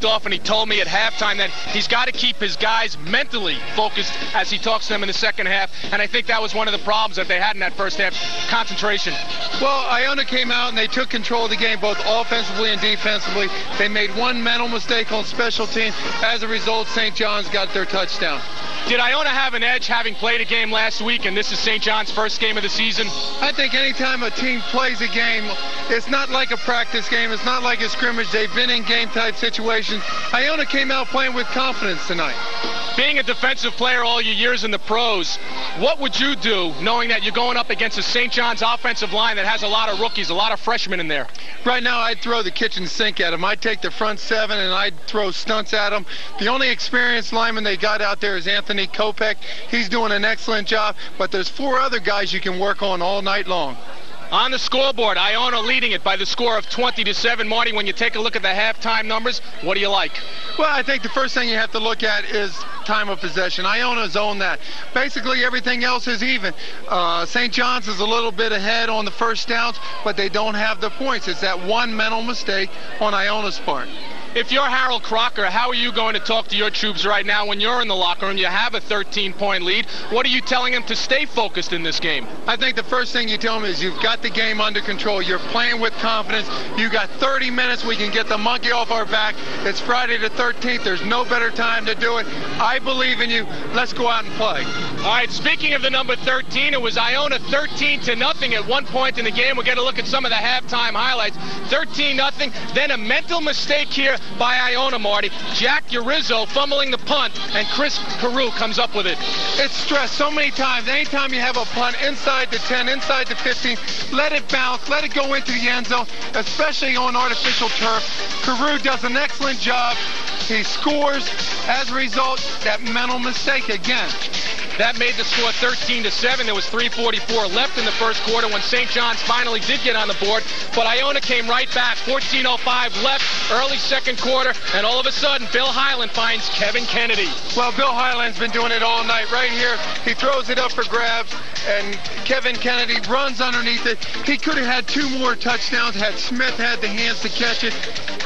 Off, and he told me at halftime that he's got to keep his guys mentally focused as he talks to them in the second half, and I think that was one of the problems that they had in that first half, concentration. Well, Iona came out and they took control of the game both offensively and defensively. They made one mental mistake on special teams. As a result, St. John's got their touchdown. Did Iona have an edge having played a game last week, and this is St. John's first game of the season? I think anytime a team plays a game, it's not like a practice game. It's not like a scrimmage. They've been in game-type situations. Iona came out playing with confidence tonight. Being a defensive player all your years in the pros, what would you do knowing that you're going up against a St. John's offensive line that has a lot of rookies, a lot of freshmen in there? Right now, I'd throw the kitchen sink at them. I'd take the front seven and I'd throw stunts at them. The only experienced lineman they got out there is Anthony Kopech. He's doing an excellent job, but there's 4 other guys you can work on all night long. On the scoreboard, Iona leading it by the score of 20-7. Marty, when you take a look at the halftime numbers, what do you like? Well, I think the first thing you have to look at is time of possession. Iona's owned that. Basically, everything else is even. St. John's is a little bit ahead on the first downs, but they don't have the points. It's that one mental mistake on Iona's part. If you're Harold Crocker, how are you going to talk to your troops right now when you're in the locker room? You have a 13-point lead. What are you telling them to stay focused in this game? I think the first thing you tell them is you've got the game under control. You're playing with confidence. You got 30 minutes. We can get the monkey off our back. It's Friday the 13th. There's no better time to do it. I believe in you. Let's go out and play. All right, speaking of the number 13, it was Iona 13-0 at one point in the game. We'll get a look at some of the halftime highlights. 13-0, then a mental mistake here by Iona, Marty. Jack Urizzo fumbling the punt, and Chris Carew comes up with it. It's stressed so many times. Anytime you have a punt inside the 10, inside the 15, let it bounce, let it go into the end zone, especially on artificial turf. Carew does an excellent job. He scores. As a result, that mental mistake again. That made the score 13-7. There was 3:44 left in the first quarter when St. John's finally did get on the board, but Iona came right back. 14:05 left, early second quarter, and all of a sudden, Bill Highland finds Kevin Kennedy. Well, Bill Highland's been doing it all night. Right here, he throws it up for grabs, and Kevin Kennedy runs underneath it. He could have had 2 more touchdowns had Smith had the hands to catch it.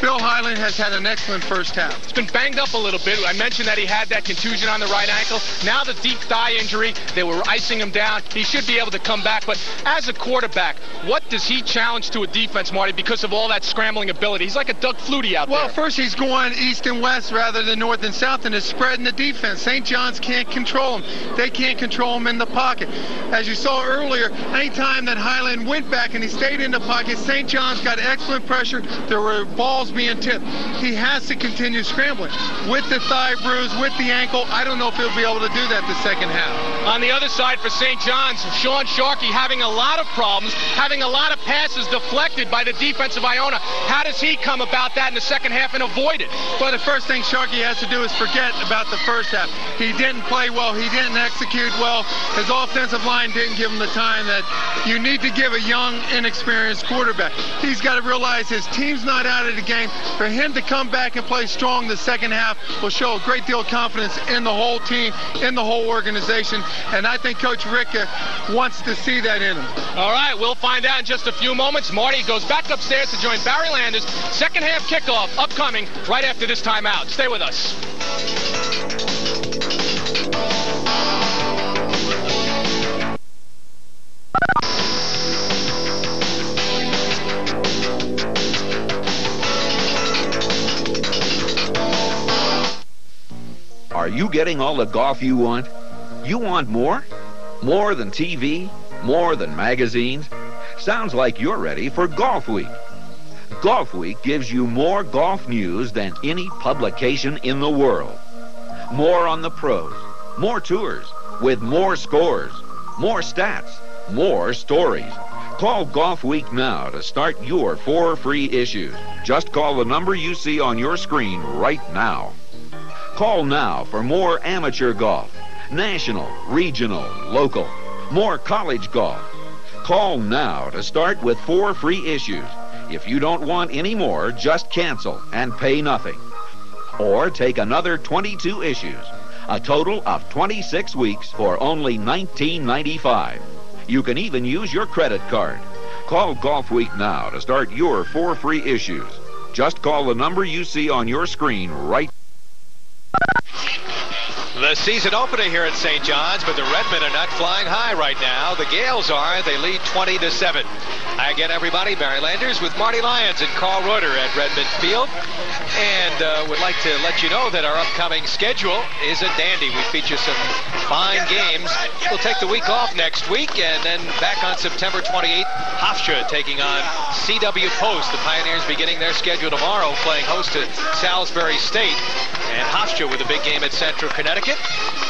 Bill Highland has had an excellent first half. He's been banged up a little bit. I mentioned that he had that contusion on the right ankle. Now the deep thigh injury, they were icing him down. He should be able to come back, but as a quarterback, what does he challenge to a defense, Marty, because of all that scrambling ability? He's like a Doug Flutie out there. Well, first he's going east and west rather than north and south, and is spreading the defense. St. John's can't control him. They can't control him in the pocket. As you saw earlier, anytime that Highland went back and he stayed in the pocket, St. John's got excellent pressure. There were balls being tipped. He has to continue scrambling. With the thigh bruise, with the ankle, I don't know if he'll be able to do that the second half. On the other side for St. John's, Sean Sharkey having a lot of problems, having a lot of passes deflected by the defense of Iona. How does he come about that in the second half and avoid it? Well, the first thing Sharkey has to do is forget about the first half. He didn't play well. He didn't execute well. His offensive line didn't give him the time that you need to give a young, inexperienced quarterback. He's got to realize his team's not out of the game. For him to come back and play strong the second half will show a great deal of confidence in the whole team, in the whole organization, and I think Coach Ricka wants to see that in him. All right, we'll find out in just a few moments. Marty goes back upstairs to join Barry Landers. Second half kickoff upcoming right after this timeout. Stay with us. Are you getting all the golf you want? You want more? More than TV? More than magazines? Sounds like you're ready for Golf Week. Golf Week gives you more golf news than any publication in the world. More on the pros, more tours, with more scores, more stats, more stories. Call Golf Week now to start your 4 free issues. Just call the number you see on your screen right now. Call now for more amateur golf, national, regional, local, more college golf. Call now to start with 4 free issues. If you don't want any more, just cancel and pay nothing. Or take another 22 issues, a total of 26 weeks for only $19.95. You can even use your credit card. Call Golf Week now to start your 4 free issues. Just call the number you see on your screen right now. The season opener here at St. John's, but the Redmen are not flying high right now. The Gales are. They lead 20-7. Hi again, everybody. Barry Landers with Marty Lyons and Carl Reuter at Redmen Field. And would like to let you know that our upcoming schedule is a dandy. We feature some fine games. We'll take the week off next week, and then back on September 28th, Hofstra taking on CW Post. The Pioneers beginning their schedule tomorrow, playing host to Salisbury State. And Hofstra with a big game at Central Connecticut.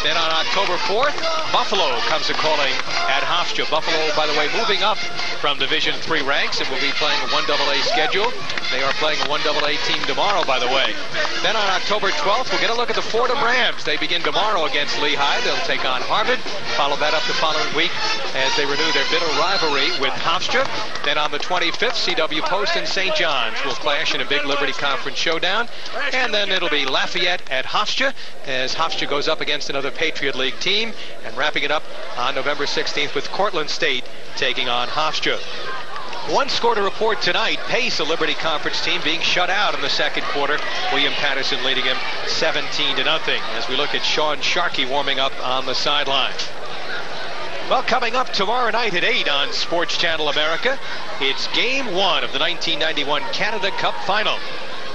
Then on October 4th, Buffalo comes a-calling at Hofstra. Buffalo, by the way, moving up from Division III ranks and will be playing a 1AA schedule. They are playing a 1AA team tomorrow, by the way. Then on October 12th, we'll get a look at the Fordham Rams. They begin tomorrow against Lehigh. They'll take on Harvard. Follow that up the following week as they renew their bitter rivalry with Hofstra. Then on the 25th, CW Post and St. John's will clash in a big Liberty Conference showdown. And then it'll be Lafayette at Hofstra as Hofstra goes up against another Patriot League team, and wrapping it up on November 16th with Cortland State taking on Hofstra. One score to report tonight. Pace, a Liberty Conference team, being shut out in the second quarter. William Patterson leading him 17-0 as we look at Sean Sharkey warming up on the sideline. Well, coming up tomorrow night at 8 on Sports Channel America, it's Game 1 of the 1991 Canada Cup Final.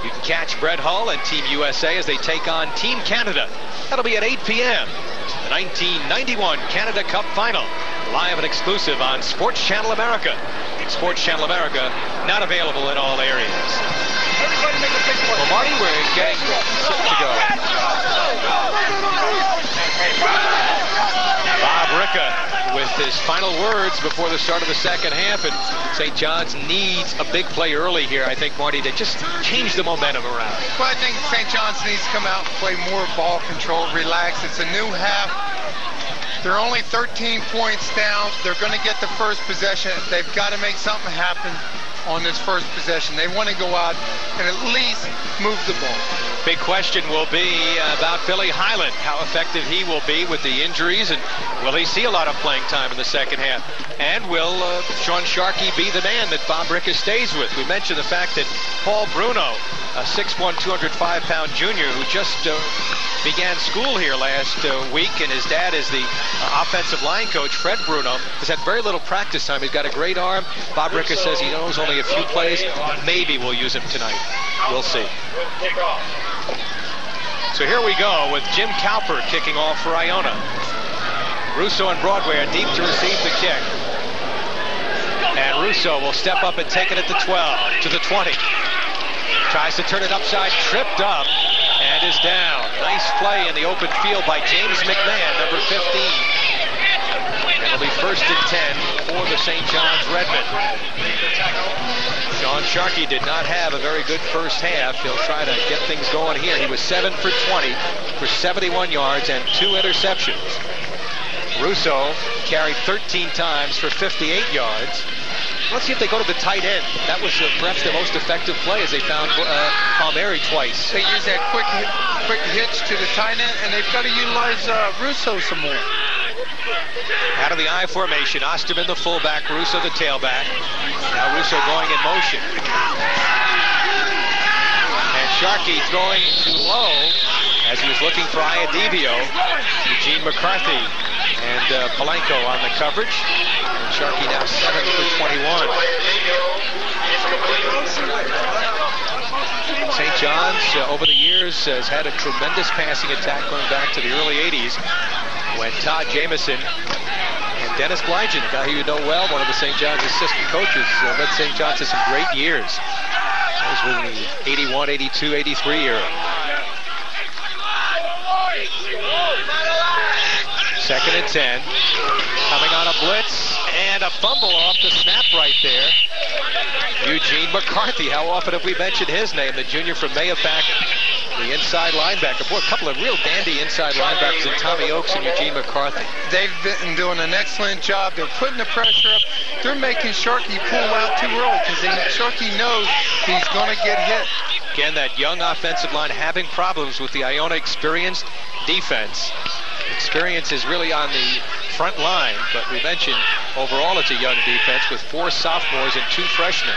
You can catch Brett Hull and Team USA as they take on Team Canada. That'll be at 8 p.m. The 1991 Canada Cup Final, live and exclusive on Sports Channel America. Sports Channel America, not available in all areas. Well, Marty, we're getting set to go. Bob Ricca with his final words before the start of the second half, and St. John's needs a big play early here, I think, Marty, to just change the momentum around. Well, I think St. John's needs to come out and play more ball control, relax. It's a new half. They're only 13 points down. They're going to get the first possession. They've got to make something happen on this first possession. They want to go out and at least move the ball. Big question will be about Billy Highland, how effective he will be with the injuries, and will he see a lot of playing time in the second half? And will Sean Sharkey be the man that Bob Ricca stays with? We mentioned the fact that Paul Bruno, a 6'1", 205-pound junior who just began school here last week, and his dad is the offensive line coach, Fred Bruno, has had very little practice time. He's got a great arm. Bob Ricca says he knows only a few plays. Maybe we'll use him tonight. We'll see. So here we go with Jim Cowper kicking off for Iona. Russo and Broadway are deep to receive the kick. And Russo will step up and take it at the 12, to the 20. Tries to turn it upside, tripped up, and is down. Nice play in the open field by James McMahon, number 15. It'll be 1st and 10 for the St. John's Redmen. Sean Sharkey did not have a very good first half. He'll try to get things going here. He was 7 for 20 for 71 yards and 2 interceptions. Russo carried 13 times for 58 yards. Let's see if they go to the tight end. That was perhaps the most effective play as they found Palmieri twice. They use that quick hitch to the tight end, and they've got to utilize Russo some more. Out of the I formation, Osterman the fullback, Russo the tailback. Now Russo going in motion. And Sharkey throwing too low as he was looking for Iadivio. Eugene McCarthy and Palenko on the coverage. And Sharkey now 7 for 21. St. John's, over the years, has had a tremendous passing attack going back to the early 80s when Todd Jameson and Dennis Blygen, a guy who you know well, one of the St. John's assistant coaches, led St. John's to some great years. Those were in the 81, 82, 83 era. Second and 10. Coming on a blitz and a fumble off the snap right there. Eugene McCarthy, how often have we mentioned his name? The junior from Mayapack, the inside linebacker. Boy, a couple of real dandy inside linebackers in Tommy Oakes and Eugene McCarthy. They've been doing an excellent job. They're putting the pressure up. They're making Sharkey pull out too early because Sharkey knows he's going to get hit. Again, that young offensive line having problems with the Iona experienced defense. Experience is really on the front line, but we mentioned overall it's a young defense with 4 sophomores and 2 freshmen.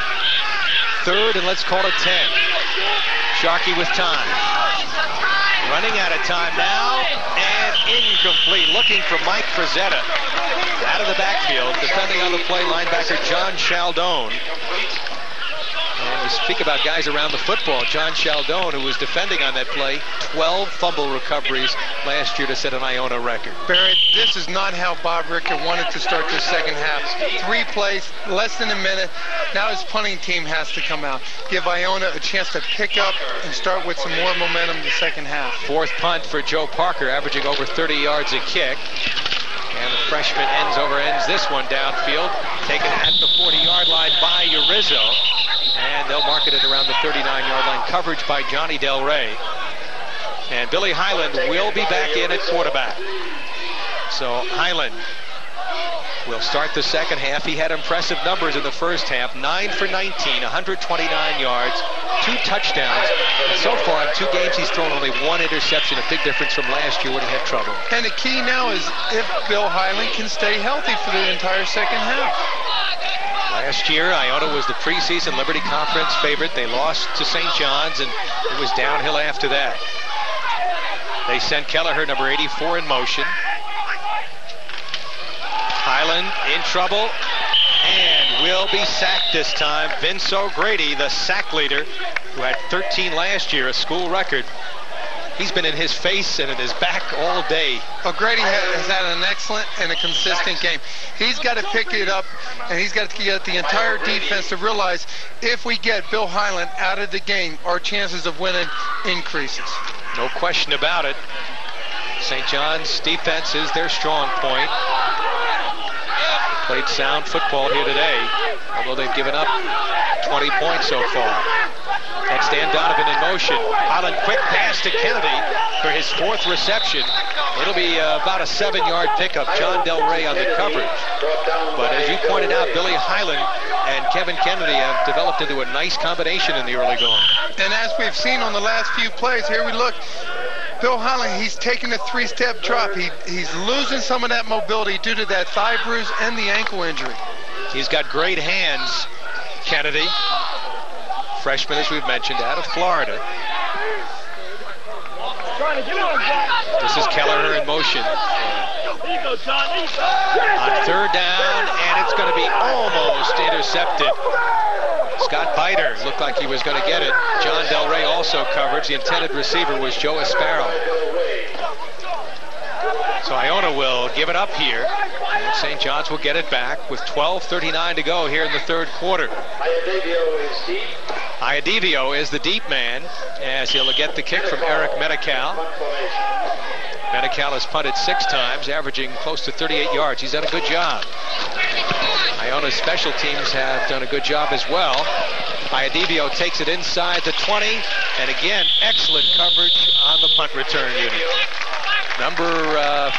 third, and let's call it 10. Sharkey with time. Running out of time now, and incomplete. Looking for Mike Frazetta. Out of the backfield, defending on the play, linebacker John Chaldone. And we speak about guys around the football. John Chaldone, who was defending on that play, 12 fumble recoveries last year to set an Iona record. Barrett, this is not how Bob Ricker wanted to start the second half. 3 plays, less than a minute. Now his punting team has to come out. Give Iona a chance to pick up and start with some more momentum the second half. 4th punt for Joe Parker, averaging over 30 yards a kick. And the freshman ends this one downfield, taken at the 40-yard line by Urizzo. And they'll mark it at around the 39-yard line. Coverage by Johnny Del Rey. And Billy Highland will be back in at quarterback. So Highland will start the second half. He had impressive numbers in the first half. 9 for 19, 129 yards, 2 touchdowns. And so far in 2 games, he's thrown only 1 interception, a big difference from last year when he had trouble. And the key now is if Bill Highland can stay healthy for the entire second half. Last year, Iona was the preseason Liberty Conference favorite. They lost to St. John's, and it was downhill after that. They sent Kelleher, number 84, in motion. Highland in trouble and will be sacked this time. Vince O'Grady, the sack leader, who had 13 last year, a school record. He's been in his face and in his back all day. O'Grady has had an excellent and a consistent game. He's got to pick it up, and he's got to get the entire defense to realize if we get Bill Highland out of the game, our chances of winning increases. No question about it. St. John's defense is their strong point. Played sound football here today, although they've given up 20 points so far. That's Dan Donovan in motion. Highland quick pass to Kennedy for his 4th reception. It'll be about a 7-yard pickup. John Del Rey on the coverage. But as you pointed out, Billy Highland and Kevin Kennedy have developed into a nice combination in the early going. And as we've seen on the last few plays, here we look. Bill Highland, he's taking a 3-step drop. He's losing some of that mobility due to that thigh bruise and the ankle injury. He's got great hands, Kennedy. Freshman, as we've mentioned, out of Florida. This is Kelleher in motion. On 3rd down, and it's going to be almost intercepted. Scott Biter looked like he was going to get it. John Del Rey also coverage. The intended receiver was Joe Esparro. So Iona will give it up here. And St. John's will get it back with 12:39 to go here in the 3rd quarter. Iadivio is the deep man as he'll get the kick from Eric Medical. Medical has punted 6 times, averaging close to 38 yards. He's done a good job. Iona's special teams have done a good job as well. Iadivio takes it inside the 20, and again, excellent coverage on the punt return unit. Number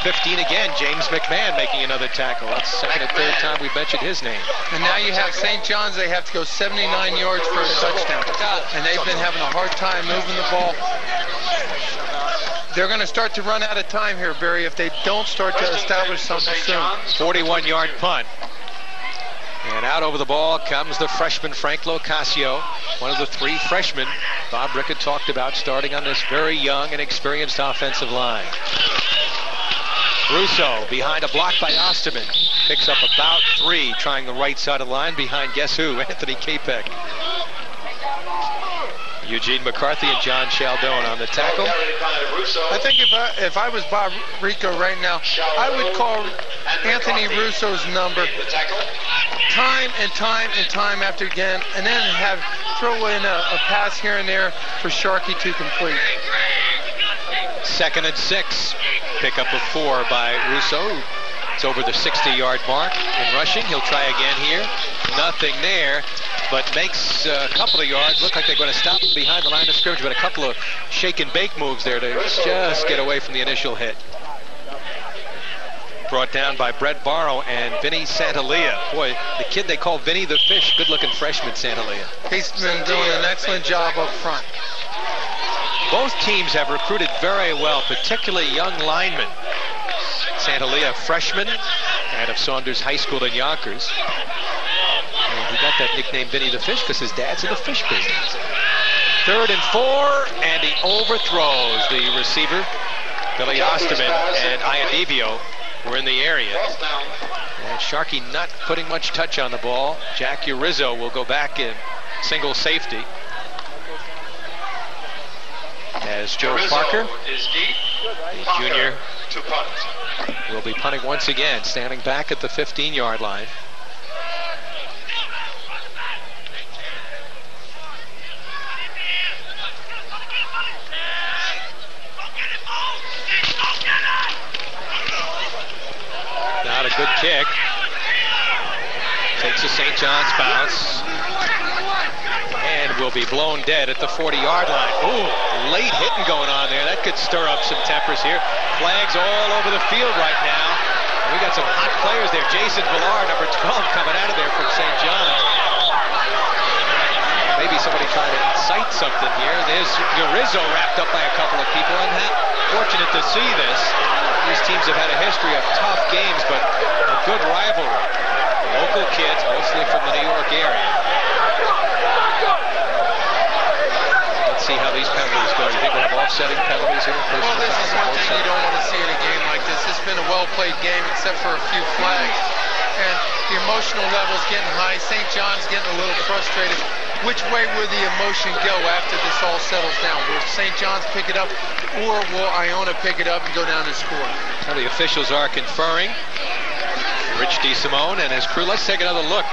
15 again, James McMahon making another tackle. That's the 2nd and 3rd time we've mentioned his name. And now you have St. John's. They have to go 79 yards for a touchdown. And they've been having a hard time moving the ball. They're going to start to run out of time here, Barry, if they don't start to establish something soon. 41-yard punt. And out over the ball comes the freshman Frank Locascio, one of the 3 freshmen Bob Rickett talked about starting on this very young and experienced offensive line. Russo behind a block by Osterman. Picks up about 3, trying the right side of the line behind guess who? Anthony Capek. Eugene McCarthy and John Chaldone on the tackle. I think if I was Bob Rico right now, I would call Anthony Russo's number time and time after again, and then throw in a pass here and there for Sharkey to complete. 2nd and 6. Pickup of 4 by Russo. It's over the 60-yard mark in rushing. He'll try again here. Nothing there, but makes a couple of yards. Look like they're going to stop him behind the line of scrimmage, but a couple of shake and bake moves there to just get away from the initial hit. Brought down by Brett Barrow and Vinny Santalia. Boy, the kid they call Vinny the Fish, good-looking freshman Santalia. He's been doing an excellent job up front. Both teams have recruited very well, particularly young linemen. Santalia, freshman, out of Saunders High School in Yonkers. And he got that nickname Vinny the Fish because his dad's in the fish business. 3rd and 4, and he overthrows the receiver. Billy Osterman and Iadivio were in the area. And Sharkey not putting much touch on the ball. Jack Urizzo will go back in single safety. As Joe Parker, the junior, will be punting once again, standing back at the 15-yard line. Not a good kick. Takes a St. John's bounce. And will be blown dead at the 40-yard line. Ooh, late hitting going on there. That could stir up some tempers here. Flags all over the field right now. And we got some hot players there. Jason Villar, number 12, coming out of there from St. John's. Maybe somebody trying to incite something here. There's Urizzo wrapped up by a couple of people. And fortunate to see this. These teams have had a history of tough games, but a good rivalry. Local kids, mostly from the New York area. Let's see how these penalties go. You think we'll have offsetting penalties here? Well, this is one thing you don't want to see in a game like this. It's been a well-played game except for a few flags. And the emotional level's getting high. St. John's getting a little frustrated. Which way will the emotion go after this all settles down? Will St. John's pick it up, or will Iona pick it up and go down and score? Well, the officials are conferring. Rich DeSimone and his crew. Let's take another look.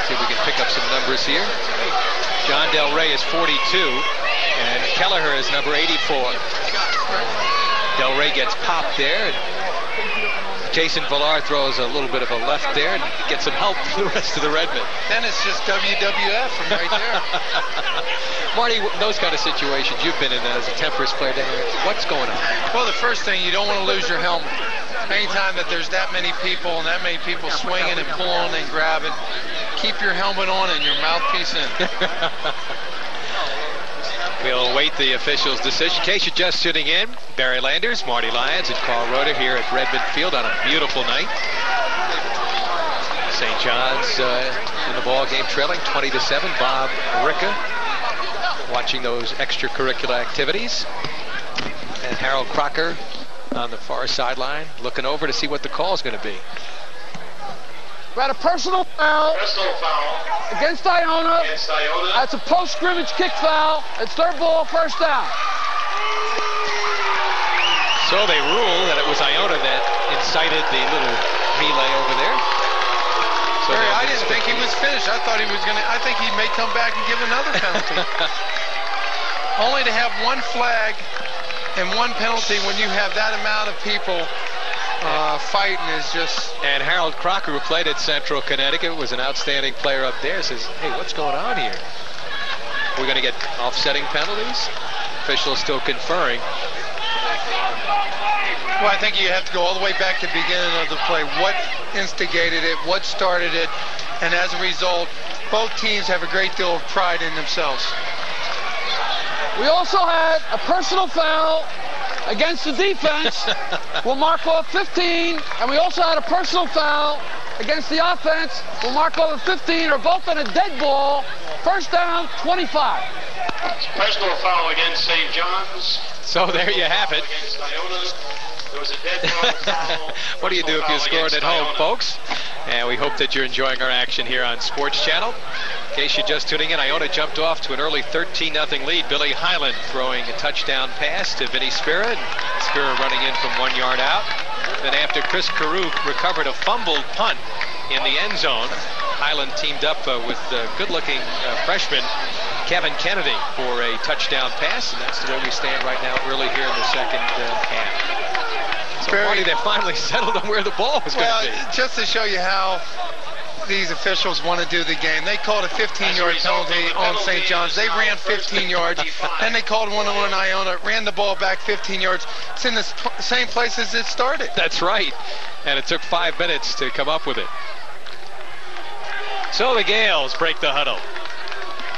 See if we can pick up some numbers here. John Del Rey is 42, and Kelleher is number 84. Del Rey gets popped there, and Jason Villar throws a little bit of a left there and gets some help from the rest of the Redmen. Then it's just WWF from right there. Marty, those kind of situations, you've been in that as a Tempest player. What's going on? Well, the first thing, you don't want to lose your helmet. Anytime that there's that many people and that many people swinging and pulling and grabbing, keep your helmet on and your mouthpiece in. We'll await the officials' decision. In case you're just tuning in, Barry Landers, Marty Lyons, and Carl Roeder here at Redmen Field on a beautiful night. St. John's in the ball game, trailing 20-7. Bob Ricca watching those extracurricular activities, and Harold Crocker on the far sideline, looking over to see what the call is going to be. We had a personal foul against Iona. That's a post-scrimmage kick foul. It's third ball, first down. So they rule that it was Iona that incited the little melee over there. So Barry, I didn't think he was finished. I thought he was going to, I think he may come back and give another penalty. Only to have one flag and one penalty when you have that amount of people fighting is just... And Harold Crocker, who played at Central Connecticut, was an outstanding player up there, says, hey, what's going on here? We're going to get offsetting penalties? Officials still conferring. Well, I think you have to go all the way back to the beginning of the play. What instigated it? What started it? And as a result, both teams have a great deal of pride in themselves. We also had a personal foul against the defense. We'll mark off 15. And we also had a personal foul against the offense. We'll mark off a 15, or both on a dead ball. First down, 25. Personal foul against St. John's. So there you have it. There was a dead foul. What do you do if you scored at home, folks? And we hope that you're enjoying our action here on Sports Channel. In case you're just tuning in, Iona jumped off to an early 13-0 lead. Billy Highland throwing a touchdown pass to Vinny Spira. Spira running in from 1 yard out. Then after Chris Carew recovered a fumbled punt in the end zone, Highland teamed up with good-looking freshman Kevin Kennedy for a touchdown pass, and that's the way we stand right now early here in the second half. So Marty, they finally settled on where the ball was going to be. Just to show you how these officials want to do the game, they called a 15-yard penalty on St. John's. They ran 15 yards, and they called one on Iona, ran the ball back 15 yards. It's in the same place as it started. That's right, and it took 5 minutes to come up with it. So the Gales break the huddle.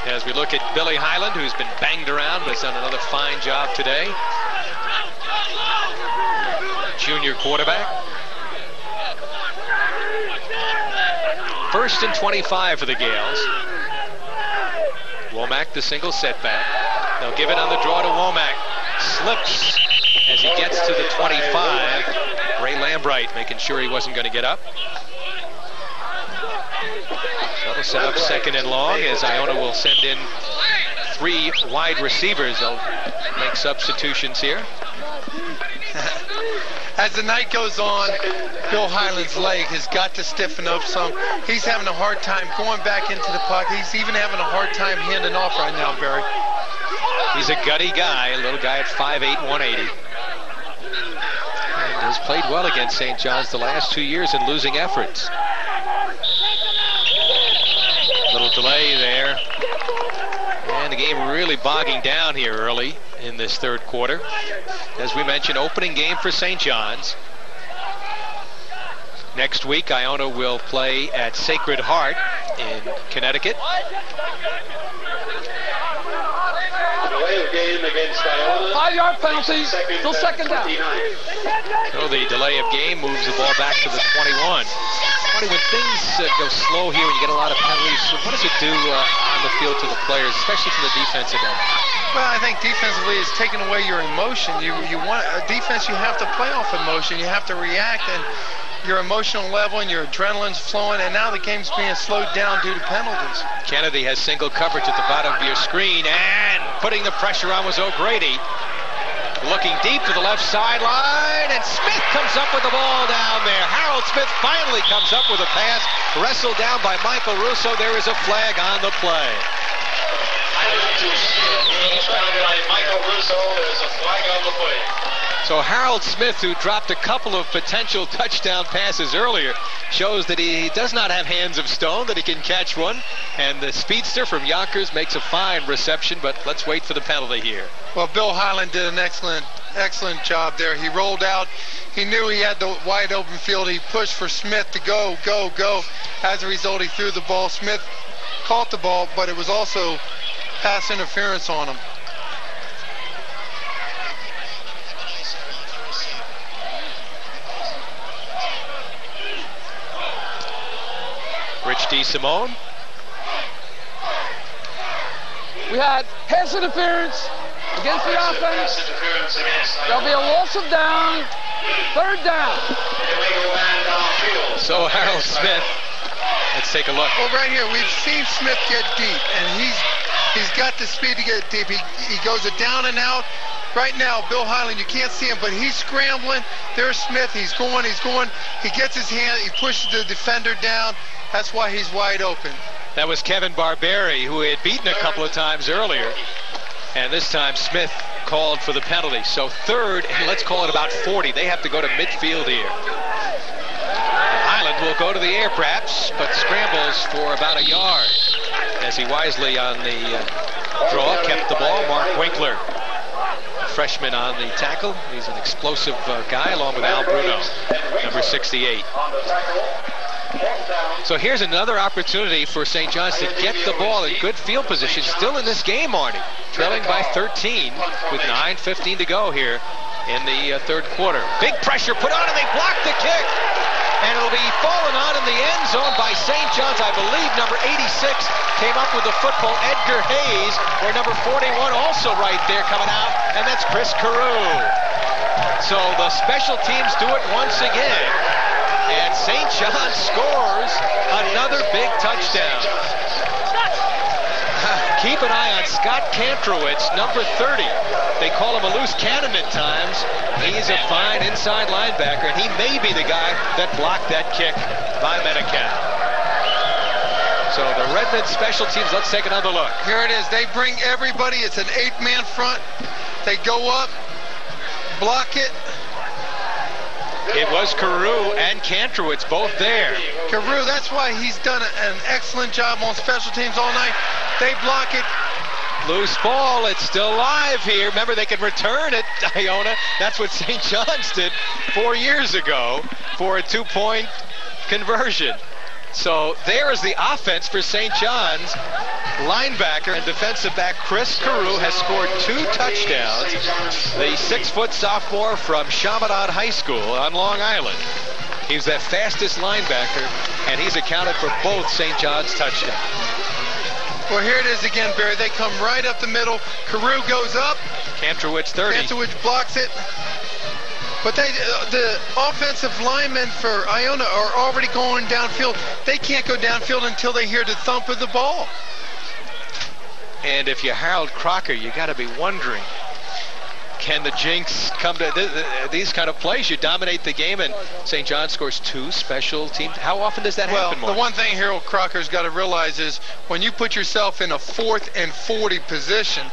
As we look at Billy Highland, who's been banged around, but has done another fine job today. Junior quarterback. 1st and 25 for the Gales. Womack, the single setback. They'll give it on the draw to Womack. Slips as he gets to the 25. Ray Lambright making sure he wasn't going to get up. So that'll set up 2nd and long as Iona will send in 3 wide receivers. They'll make substitutions here. As the night goes on, Bill Highland's leg has got to stiffen up some. He's having a hard time going back into the pocket. He's even having a hard time handing off right now, Barry. He's a gutty guy, a little guy at 5'8", 180. And has played well against St. John's the last 2 years in losing efforts. Little delay there. And the game really bogging down here early in this 3rd quarter. As we mentioned, opening game for St. John's. Next week, Iona will play at Sacred Heart in Connecticut. Game against Iona. 5-yard penalty, still 2nd down. So the delay of game moves the ball back to the 21. Marty, when things go slow here, when you get a lot of penalties, what does it do on the field to the players, especially to the defensive end? Well, I think defensively it's taking away your emotion. You want a defense, you have to play off emotion. You have to react, and your emotional level and your adrenaline's flowing, and now the game's being slowed down due to penalties. Kennedy has single coverage at the bottom of your screen, and putting the pressure on was O'Grady. Looking deep to the left sideline, and Smith comes up with the ball down there. Harold Smith finally comes up with a pass, wrestled down by Michael Russo. There is a flag on the play. Michael Russo, there's a flag on the play. So Harold Smith, who dropped a couple of potential touchdown passes earlier, shows that he does not have hands of stone, that he can catch one. And the speedster from Yonkers makes a fine reception, but let's wait for the penalty here. Well, Bill Highland did an excellent job there. He rolled out. He knew he had the wide open field. He pushed for Smith to go. As a result, he threw the ball. Smith caught the ball, but it was also pass interference on him. Rich DeSimone. We had pass interference against the offense. There'll be a loss of down. 3rd down. So Harold Smith, let's take a look. Well, right here, we've seen Smith get deep, and he's got the speed to get deep. He goes it down and out. Right now, Bill Highland, you can't see him, but he's scrambling. There's Smith. He's going. He gets his hand. He pushes the defender down. That's why he's wide open. That was Kevin Barberi, who had beaten a couple of times earlier. And this time, Smith called for the penalty. So 3rd, and let's call it about 40. They have to go to midfield here. Highland will go to the air, perhaps, but scrambles for about a yard. As he wisely on the draw kept the ball. Mark Winkler, freshman on the tackle. He's an explosive guy, along with Al Bruno, number 68. So here's another opportunity for St. John's to get the ball in good field position. Still in this game, Marty. Trailing by 13 with 9:15 to go here in the 3rd quarter. Big pressure put on, and they block the kick. And it'll be fallen on in the end zone by St. John's. I believe number 86 came up with the football. Edgar Hayes, or number 41 also right there coming out. And that's Chris Carew. So the special teams do it once again. And St. John's scores another big touchdown. Keep an eye on Scott Kantrowitz, number 30. They call him a loose cannon at times. He's a fine inside linebacker, and he may be the guy that blocked that kick by Metcalf. So the Redmen special teams, let's take another look. Here it is. They bring everybody. It's an 8-man front. They go up, block it. It was Carew and Kantrowitz both there. Carew, that's why he's done an excellent job on special teams all night. They block it. Loose ball, it's still alive here. Remember, they can return it, Iona. That's what St. John's did 4 years ago for a 2-point conversion. So there is the offense for St. John's. Linebacker and defensive back Chris Carew has scored 2 touchdowns. The 6-foot sophomore from Chaminade High School on Long Island. He's that fastest linebacker, and he's accounted for both St. John's touchdowns. Well, here it is again, Barry. They come right up the middle. Carew goes up. Kantrowitz 30. Kantrowitz blocks it. But the offensive linemen for Iona are already going downfield. They can't go downfield until they hear the thump of the ball. And if you're Harold Crocker, you got to be wondering, can the jinx come to these kind of plays? You dominate the game, and St. John scores 2 special teams. How often does that happen, Mark? The one thing Harold Crocker's got to realize is when you put yourself in a 4th and 40 position,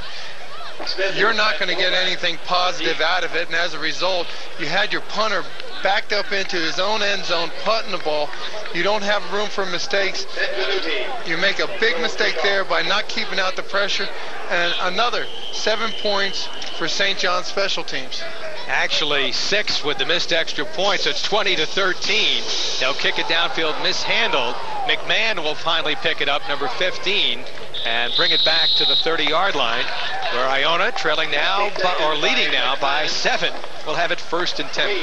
you're not going to get anything positive out of it, and as a result, you had your punter backed up into his own end zone, punting the ball. You don't have room for mistakes. You make a big mistake there by not keeping out the pressure, and another 7 points for St. John's special teams. Actually 6 with the missed extra points. It's 20-13. They'll kick it downfield, mishandled. McMahon will finally pick it up, number 15, and bring it back to the 30-yard line, where Iona, trailing now, or leading now by 7, will have it 1st and 10.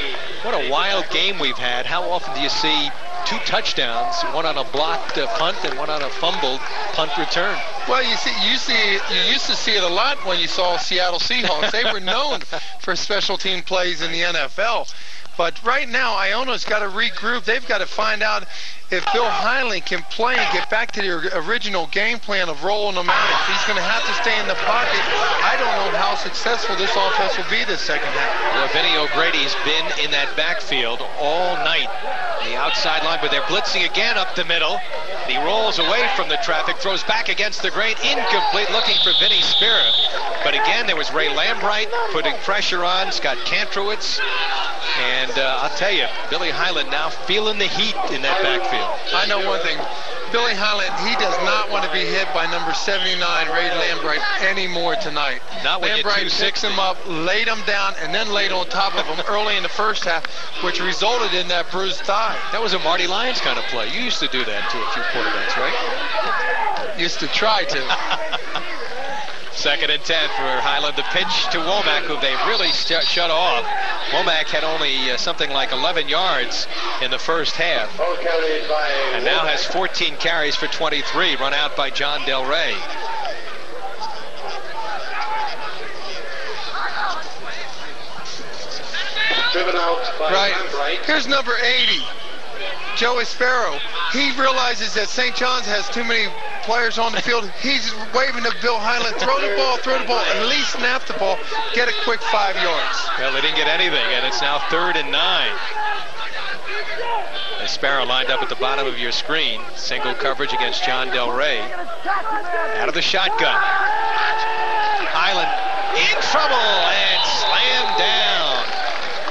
What a wild game we've had. How often do you see 2 touchdowns, one on a blocked punt and one on a fumbled punt return? Well, you used to see it a lot when you saw Seattle Seahawks. They were known for special team plays in the NFL. But right now, Iona's got to regroup. They've got to find out if Bill Highland can play and get back to their original game plan of rolling them out. He's going to have to stay in the pocket. I don't know how successful this offense will be this second half. Well, Vinny O'Grady's been in that backfield all night. The outside line, but they're blitzing again up the middle. He rolls away from the traffic, throws back against the grain, incomplete, looking for Vinny Spira. But again, there was Ray Lambright putting pressure on Scott Kantrowitz. And I'll tell you, Billy Highland now feeling the heat in that backfield. I know one thing. Billy Highland, he does not want to be hit by number 79, Ray Lambright, anymore tonight. Not when Lambright picked him up, laid him down, and then laid on top of him early in the first half, which resulted in that bruised thigh. That was a Marty Lyons kind of play. You used to do that to a few quarterbacks, right? Used to try to. 2nd and 10 for Highland. The pitch to Womack, who they really shut off. Womack had only something like 11 yards in the first half. And now has 14 carries for 23, run out by John Del Rey. Driven out by Right. Here's number 80, Joey Sparrow. He realizes that St. John's has too many players on the field. He's waving to Bill Highland, throw the ball, at least snap the ball, get a quick 5 yards. Well, they didn't get anything, and it's now 3rd and 9. As Sparrow lined up at the bottom of your screen, single coverage against John Del Rey. Out of the shotgun. Highland in trouble and slammed down.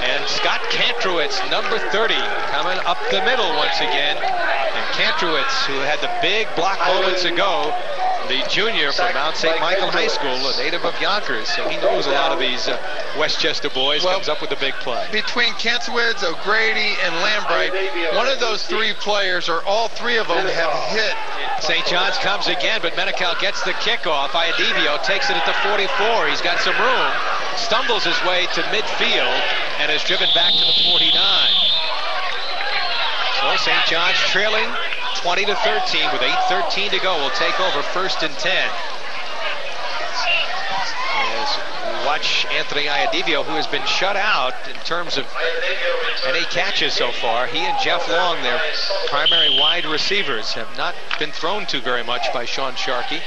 And Scott Kantrowitz, number 30, coming up the middle once again. And Kantrowitz, who had the big block moments ago, the junior from Mount St. Michael High School, a native of Yonkers, so he knows a lot of these Westchester boys, comes up with a big play. Between Kantrowitz, O'Grady, and Lambright, one of those 3 players, or all 3 of them, have hit. St. John's comes again, but Menical gets the kickoff. Iadivio takes it at the 44. He's got some room, stumbles his way to midfield, and is driven back to the 49. So St. John's trailing 20-13 with 8:13 to go. Will take over 1st and 10. As we watch Anthony Iadivio, who has been shut out in terms of any catches so far. He and Jeff Long, their primary wide receivers, have not been thrown to very much by Sean Sharkey.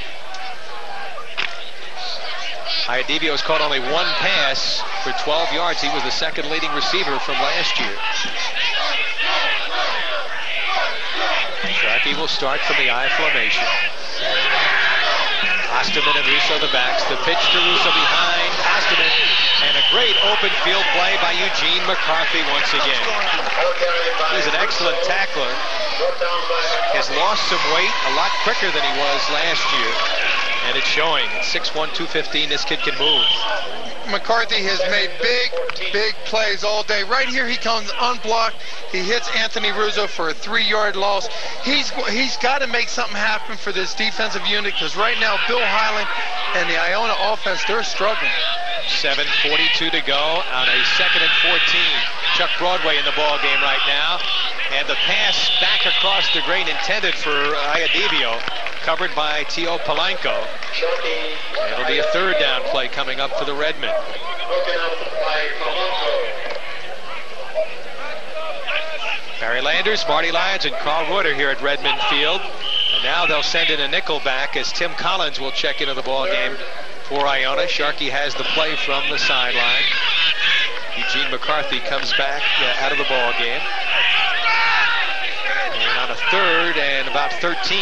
Iadivio has caught only 1 pass for 12 yards. He was the 2nd leading receiver from last year. Sharkey will start from the I formation. Osterman and Russo the backs. The pitch to Russo behind Osterman. And a great open field play by Eugene McCarthy once again. He's an excellent tackler. Has lost some weight a lot quicker than he was last year. And it's showing. At 6'1", 215, this kid can move. McCarthy has made big plays all day. Right here he comes unblocked. He hits Anthony Russo for a 3-yard loss. He's got to make something happen for this defensive unit, because right now Bill Highland and the Iona offense, they're struggling. 7:42 to go on a 2nd and 14. Chuck Broadway in the ball game right now. And the pass back across the green intended for Iadivio, covered by Tio Polanco. It'll be a 3rd down play coming up for the Redmen. Barry Landers, Marty Lyons, and Carl Reuter here at Redmen Field. And now they'll send in a nickel back as Tim Collins will check into the ball game for Iona. Sharkey has the play from the sideline. Eugene McCarthy comes back out of the ball game. And on a 3rd and about 13.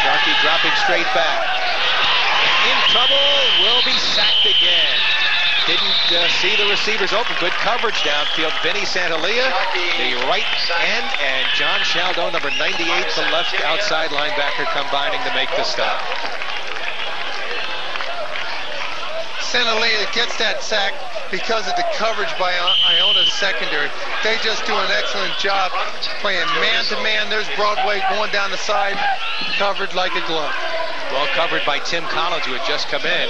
Sharkey dropping straight back. In trouble, will be sacked again. Didn't see the receivers open. Good coverage downfield. Vinny Santalia, the right end, and John Shaldo, number 98, the left outside linebacker, combining to make the stop. Santalia gets that sack because of the coverage by Iona's secondary. They just do an excellent job playing man-to-man. There's Broadway going down the side, covered like a glove. Well covered by Tim Collins, who had just come in.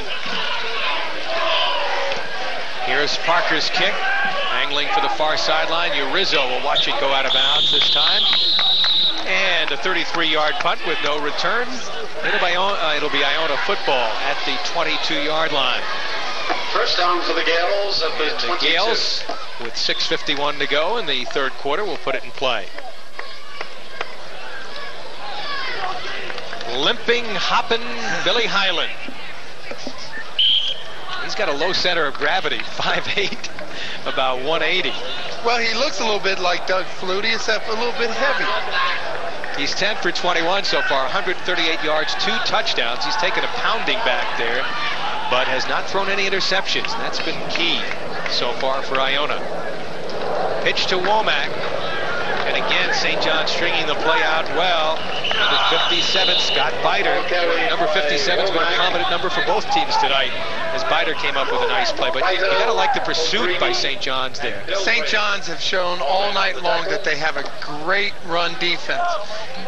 Here's Parker's kick, angling for the far sideline. Urizzo will watch it go out of bounds this time. And a 33-yard punt with no return. It'll be Iona football at the 22-yard line. First down for the Gales at the 22. The Gales, with 6:51 to go in the 3rd quarter, will put it in play. Limping, hopping Billy Highland. He's got a low center of gravity, 5'8", about 180. Well, he looks a little bit like Doug Flutie, except a little bit heavy. He's 10 for 21 so far, 138 yards, 2 touchdowns. He's taken a pounding back there, but has not thrown any interceptions. That's been key so far for Iona. Pitch to Womack. And again, St. John stringing the play out well. Number 57, Scott Biter. Number 57 has been a prominent number for both teams tonight, as Biter came up with a nice play. But you got to like the pursuit by St. John's there. St. John's have shown all night long that they have a great run defense.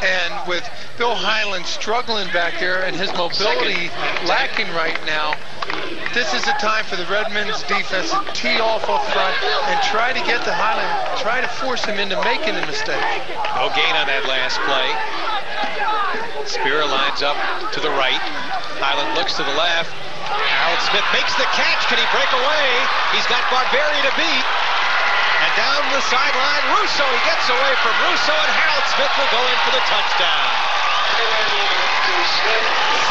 And with Bill Highland struggling back there and his mobility lacking right now, this is the time for the Redmen's defense to tee off up front and try to get to Highland, try to force him into making a mistake. No gain on that last play. Spear lines up to the right. Highland looks to the left. Harold Smith makes the catch. Can he break away? He's got Barberi to beat. And down the sideline, Russo. He gets away from Russo, and Harold Smith will go in for the touchdown.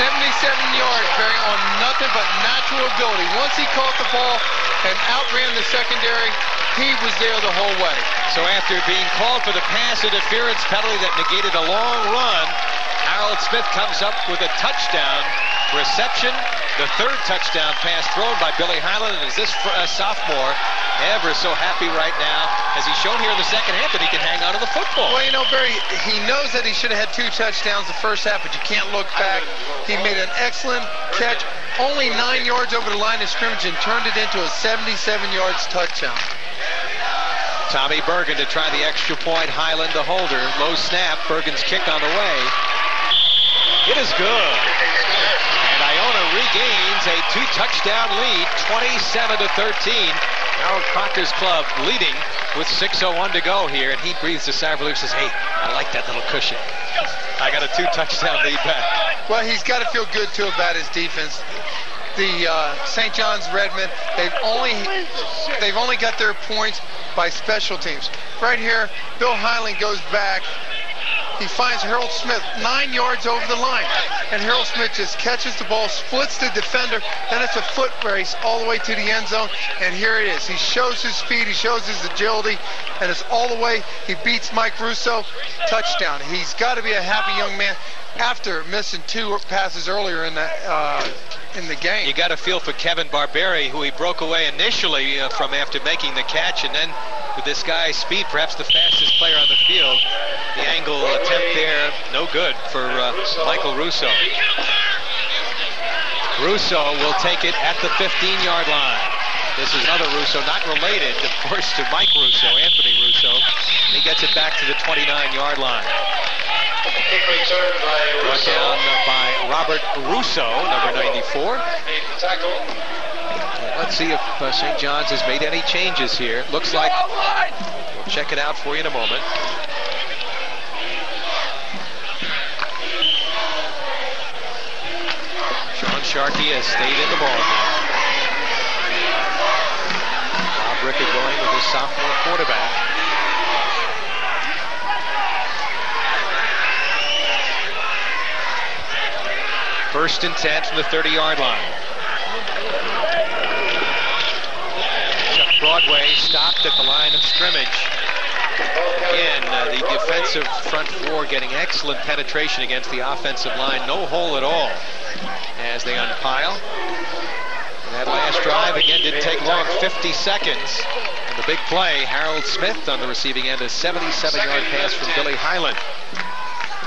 77 yards, Barry, on nothing but natural ability. Once he caught the ball and outran the secondary, he was there the whole way. So after being called for the pass interference penalty that negated a long run, Harold Smith comes up with a touchdown reception. The 3rd touchdown pass thrown by Billy Highland. And is this sophomore ever so happy right now, as he's shown here in the second half, that he can hang on to the football? Well, you know, Barry, he knows that he should have had 2 touchdowns the first half, but you can't look back. He made an excellent catch, only 9 yards over the line of scrimmage, and turned it into a 77 yards touchdown. Tommy Bergen to try the extra point. Highland the holder. Low snap. Bergen's kick on the way. It is good. And Iona regains a 2-touchdown lead, 27-13. Harold Proctor's club leading with 6:01 to go here, and he breathes a sigh of relief and says, hey, I like that little cushion. I got a 2-touchdown lead back. Well, he's got to feel good, too, about his defense. The St. John's Redmen, they've only got their points by special teams. Right here, Bill Highland goes back. He finds Harold Smith 9 yards over the line. And Harold Smith just catches the ball, splits the defender, then it's a foot race all the way to the end zone. And here it is. He shows his speed, he shows his agility, and it's all the way. He beats Mike Russo. Touchdown. He's got to be a happy young man after missing 2 passes earlier in the game. You got to feel for Kevin Barberi, who he broke away initially from after making the catch, and then with this guy's speed, perhaps the fastest player on the field. The angle attempt there, no good for Michael Russo. Russo will take it at the 15-yard line. This is another Russo, not related, of course, to Mike Russo, Anthony Russo. And he gets it back to the 29-yard line. Kick return by Brought Russo. down by Robert Russo, number 94. Let's see if St. John's has made any changes here. Looks like, we'll check it out for you in a moment. Sean Sharkey has stayed in the ball game. Bob Rickett going with his sophomore quarterback. First and 10 from the 30-yard line. Chuck Broadway stopped at the line of scrimmage. Again, the defensive front four getting excellent penetration against the offensive line. No hole at all as they unpile. And that last drive, again, didn't take long, 50 seconds. And the big play, Harold Smith on the receiving end, a 77-yard pass from Billy Highland.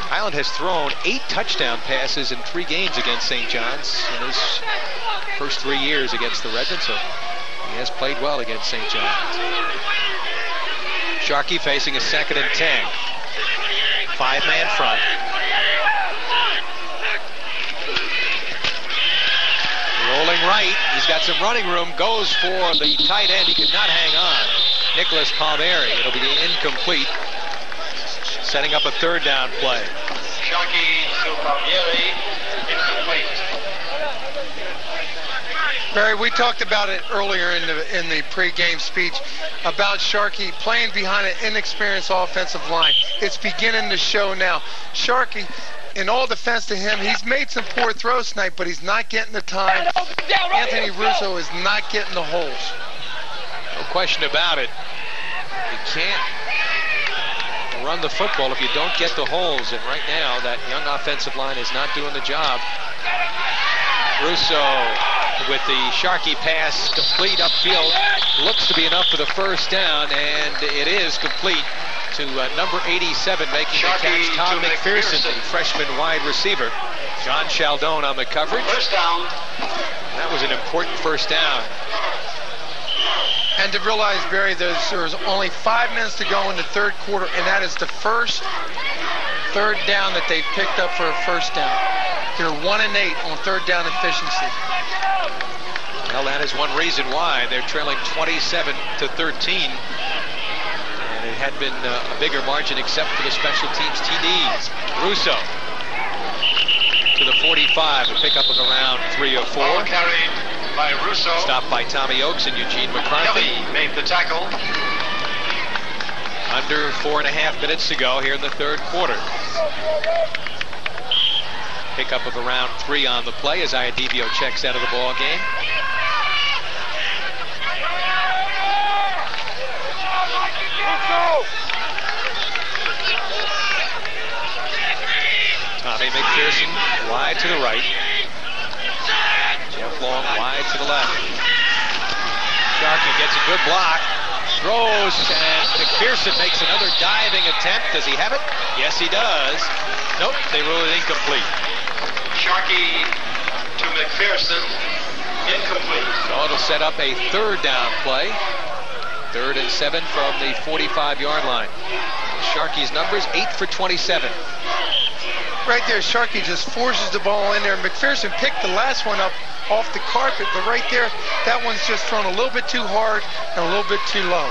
Highland has thrown 8 touchdown passes in 3 games against St. John's in his first 3 years against the Redmen, so he has played well against St. John's. Sharkey facing a 2nd and 10. 5-man front. Rolling right, he's got some running room, goes for the tight end, he could not hang on. Nicholas Palmieri, it'll be incomplete. Setting up a 3rd down play. Sharkey to Palmieri, incomplete. Barry, we talked about it earlier in the pre-game speech about Sharkey playing behind an inexperienced offensive line. It's beginning to show now. Sharkey, in all defense to him, he's made some poor throws tonight, but he's not getting the time. Anthony Russo is not getting the holes. No question about it. You can't run the football if you don't get the holes, and right now that young offensive line is not doing the job. Russo with the Sharkey pass complete upfield, looks to be enough for the 1st down, and it is complete to number 87 making the catch, Tom McPherson, the freshman wide receiver. John Chaldone on the coverage. 1st down. That was an important 1st down. And to realize, Barry, there's only 5 minutes to go in the 3rd quarter, and that is the first 3rd down that they've picked up for a 1st down. They're 1 and 8 on 3rd down efficiency. Well, that is one reason why they're trailing 27 to 13. And it had been a bigger margin except for the special teams TDs. Russo to the 45, a pickup of around 3 or 4. Ball carried by Russo. Stopped by Tommy Oakes and Eugene McCarthy. Kelly made the tackle. Under 4.5 minutes to go here in the 3rd quarter. Pickup of around 3 on the play as Iadivio checks out of the ball game. Tommy McPherson wide to the right. Jeff Long wide to the left. Sharkey gets a good block. Throws, and McPherson makes another diving attempt. Does he have it? Yes, he does. Nope, they rule it incomplete. Sharkey to McPherson, incomplete. So it'll set up a 3rd down play. 3rd and 7 from the 45-yard line. Sharkey's numbers 8 for 27. Right there, Sharkey just forces the ball in there. McPherson picked the last one up off the carpet, but right there, that one's just thrown a little bit too hard and a little bit too low.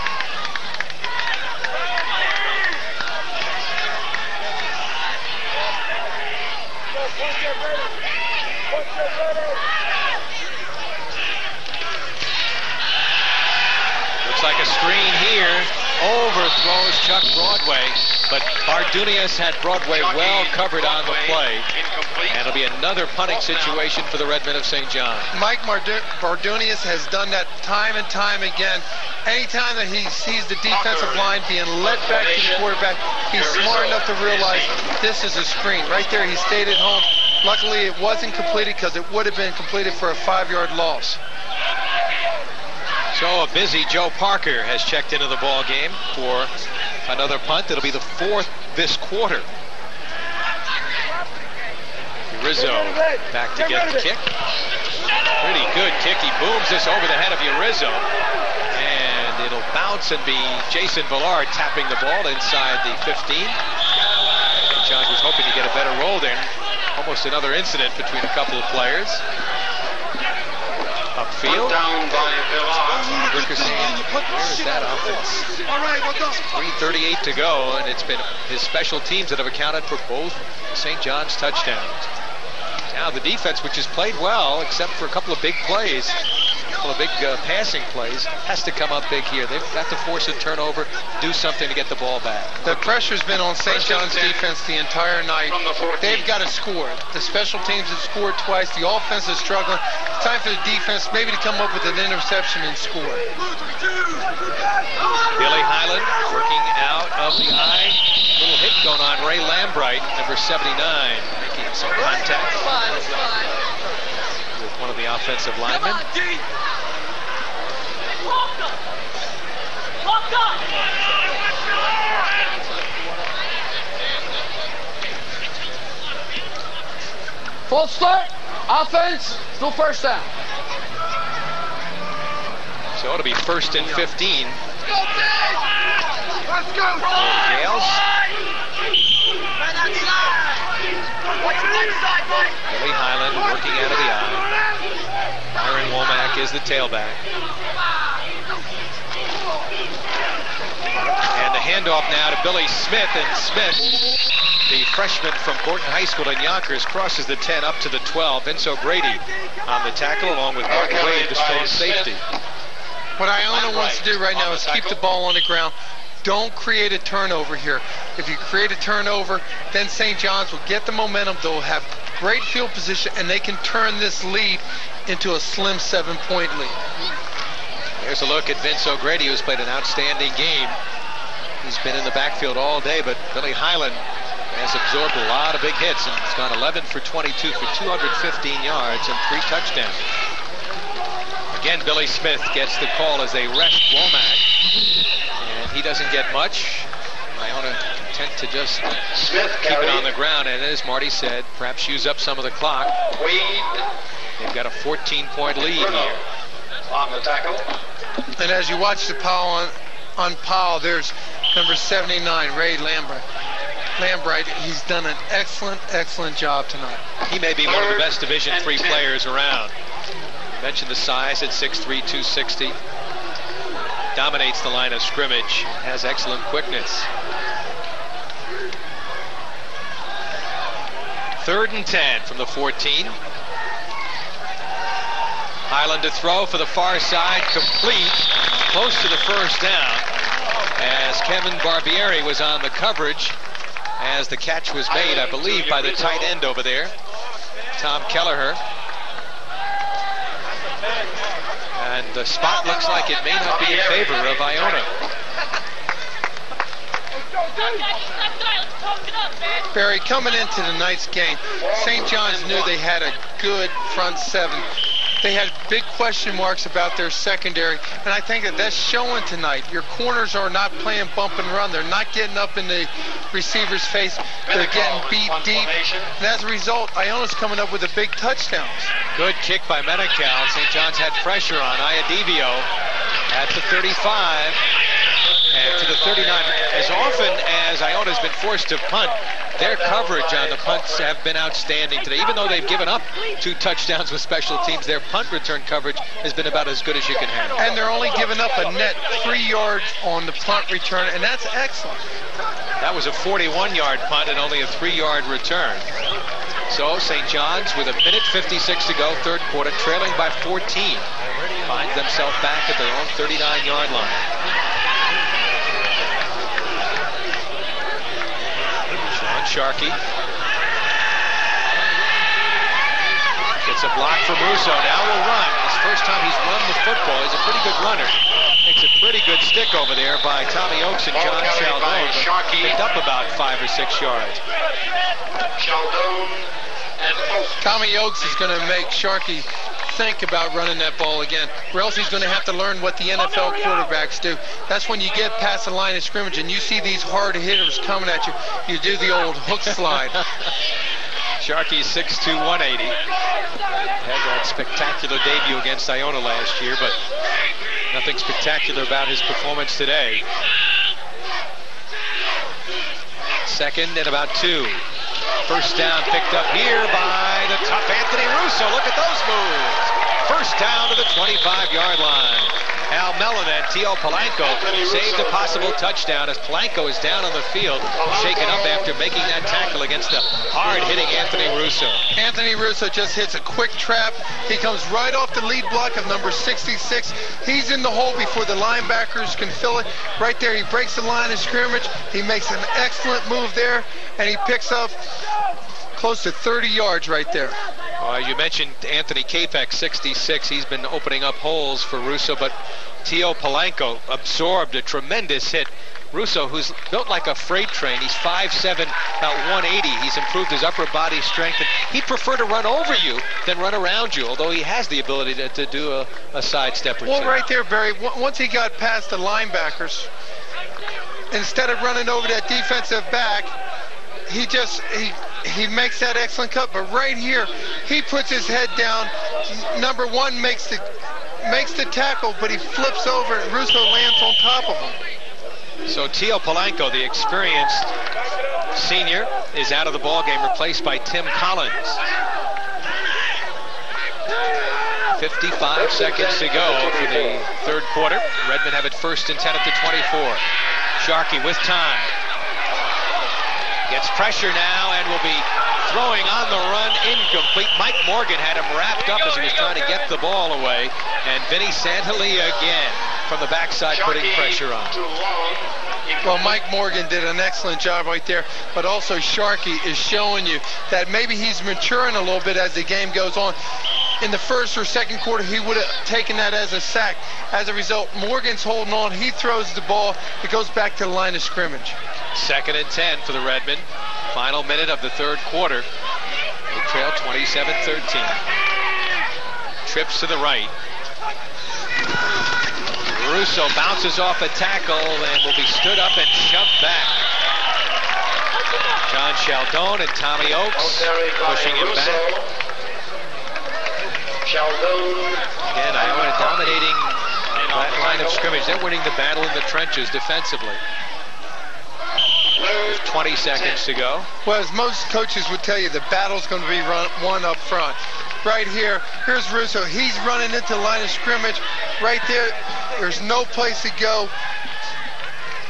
Looks like a screen here. Overthrows Chuck Broadway, but Bardunias had Broadway well covered on the play. And it'll be another punting situation for the Redmen of St. John. Mike Bardunias has done that time and time again. Anytime that he sees the defensive line being led back to the quarterback, he's smart enough to realize this is a screen. Right there, he stayed at home. Luckily, it wasn't completed because it would have been completed for a 5-yard loss. So a busy Joe Parker has checked into the ball game for another punt. It'll be the 4th this quarter. Rizzo back to get the kick. Pretty good kick. He booms this over the head of Rizzo. And it'll bounce and be Jason Villard tapping the ball inside the 15. John was hoping to get a better roll there. Almost another incident between a couple of players. Upfield. Down by Rickerson. Where's that offense? 3:38 to go, and it's been his special teams that have accounted for both St. John's touchdowns. Now the defense, which has played well, except for a couple of big plays, a couple of big passing plays, has to come up big here. They've got to force a turnover, do something to get the ball back. The pressure's been on St. John's defense the entire night. They've got to score. The special teams have scored twice. The offense is struggling. It's time for the defense maybe to come up with an interception and score. Billy Highland working out of the eye. Little hit going on. Ray Lambright, number 79, making some contact with one of the offensive linemen. Full start, offense, no first down. So it'll be 1st and 15. Let's go! Gales. Billy Highland working out of the eye. Myron Womack is the tailback. And the handoff now to Billy Smith, and Smith, the freshman from Gorton High School in Yonkers, crosses the 10 up to the 12. Vince O'Grady on the tackle along with Mark Wade, the strong safety. What Iona wants to do right now is keep the ball on the ground. Don't create a turnover here. If you create a turnover, then St. John's will get the momentum. They'll have great field position, and they can turn this lead into a slim 7-point lead. There's a look at Vince O'Grady, who's played an outstanding game. He's been in the backfield all day, but Billy Highland has absorbed a lot of big hits, and he's gone 11 for 22 for 215 yards and 3 touchdowns. Again, Billy Smith gets the call as they rest Womack. And he doesn't get much. Iona content to just keep it on the ground, and as Marty said, perhaps use up some of the clock. They've got a 14-point lead here. On the tackle. And as you watch the Powell on Powell, there's number 79, Ray Lambright. He's done an excellent job tonight. He may be one of the best Division III players around. Mentioned the size at 6'3", 260. Dominates the line of scrimmage. Has excellent quickness. 3rd and 10 from the 14. Highland to throw for the far side, complete, close to the first down, as Kevin Barbieri was on the coverage as the catch was made, I believe, by the tight end over there, Tom Kelleher. And the spot looks like it may not be in favor of Iona. Barry, coming into tonight's game, St. John's knew they had a good front seven. They had big question marks about their secondary, and I think that's showing tonight. Your corners are not playing bump and run. They're not getting up in the receiver's face. They're getting beat deep. And as a result, Iona's coming up with the big touchdowns. Good kick by Medi-Cal. St. John's had pressure on Iadivio at the 35 and to the 39. As often as Iona's been forced to punt, their coverage on the punts have been outstanding today. Even though they've given up 2 touchdowns with special teams, their punt return coverage has been about as good as you can handle. And they're only giving up a net 3 yards on the punt return, and that's excellent. That was a 41-yard punt and only a 3-yard return. So St. John's, with 1:56 to go, third quarter, trailing by 14, finds themselves back at their own 39-yard line. Sharkey gets a block from Russo. Now will run. It's the first time he's run the football. He's a pretty good runner. Makes a pretty good stick over there by Tommy Oakes and John Chaldone. Picked up about 5 or 6 yards. Tommy Oakes is going to make Sharkey think about running that ball again, or else he's going to have to learn what the NFL quarterbacks do. That's when you get past the line of scrimmage and you see these hard hitters coming at you, you do the old hook slide. Sharkey's 6'2", 180. Had that spectacular debut against Iona last year, but nothing spectacular about his performance today. 2nd and about 2. First down picked up here by the tough Anthony Russo. Look at those moves. First down to the 25-yard line. Al Mellon and Tio Polanco saved a possible touchdown as Polanco is down on the field, shaken up after making that tackle against the hard-hitting Anthony Russo. Anthony Russo just hits a quick trap. He comes right off the lead block of number 66. He's in the hole before the linebackers can fill it. Right there, he breaks the line of scrimmage. He makes an excellent move there, and he picks up close to 30 yards right there. You mentioned Anthony Capek, 66. He's been opening up holes for Russo, but Tio Polanco absorbed a tremendous hit. Russo, who's built like a freight train, he's 5'7", about 180. He's improved his upper body strength, and he'd prefer to run over you than run around you, although he has the ability to do a sidestep or two. Well, right there, Barry, once he got past the linebackers, instead of running over that defensive back, he makes that excellent cut, but right here, he puts his head down. Number one makes the tackle, but he flips over, and Russo lands on top of him. So Tio Polanco, the experienced senior, is out of the ballgame, replaced by Tim Collins. 55 seconds to go for the third quarter. Redmen have it first and 10 at the 24. Sharkey with time. Gets pressure now and will be throwing on the run, incomplete. Mike Morgan had him wrapped up as he was trying to get the ball away. And Vinny Santalia again from the backside putting pressure on. Well, Mike Morgan did an excellent job right there, but also Sharkey is showing you that maybe he's maturing a little bit as the game goes on. In the first or second quarter, he would have taken that as a sack. As a result, Morgan's holding on. He throws the ball. It goes back to the line of scrimmage. 2nd and 10 for the Redmen. Final minute of the third quarter. They trail 27-13. Trips to the right. Russo bounces off a tackle and will be stood up and shoved back. John Chaldone and Tommy Oakes pushing him back. Again, Iona dominating that line of scrimmage. They're winning the battle in the trenches defensively. There's 20 seconds to go. Well, as most coaches would tell you, the battle's going to be won up front. Right here, here's Russo. He's running into the line of scrimmage. Right there, there's no place to go.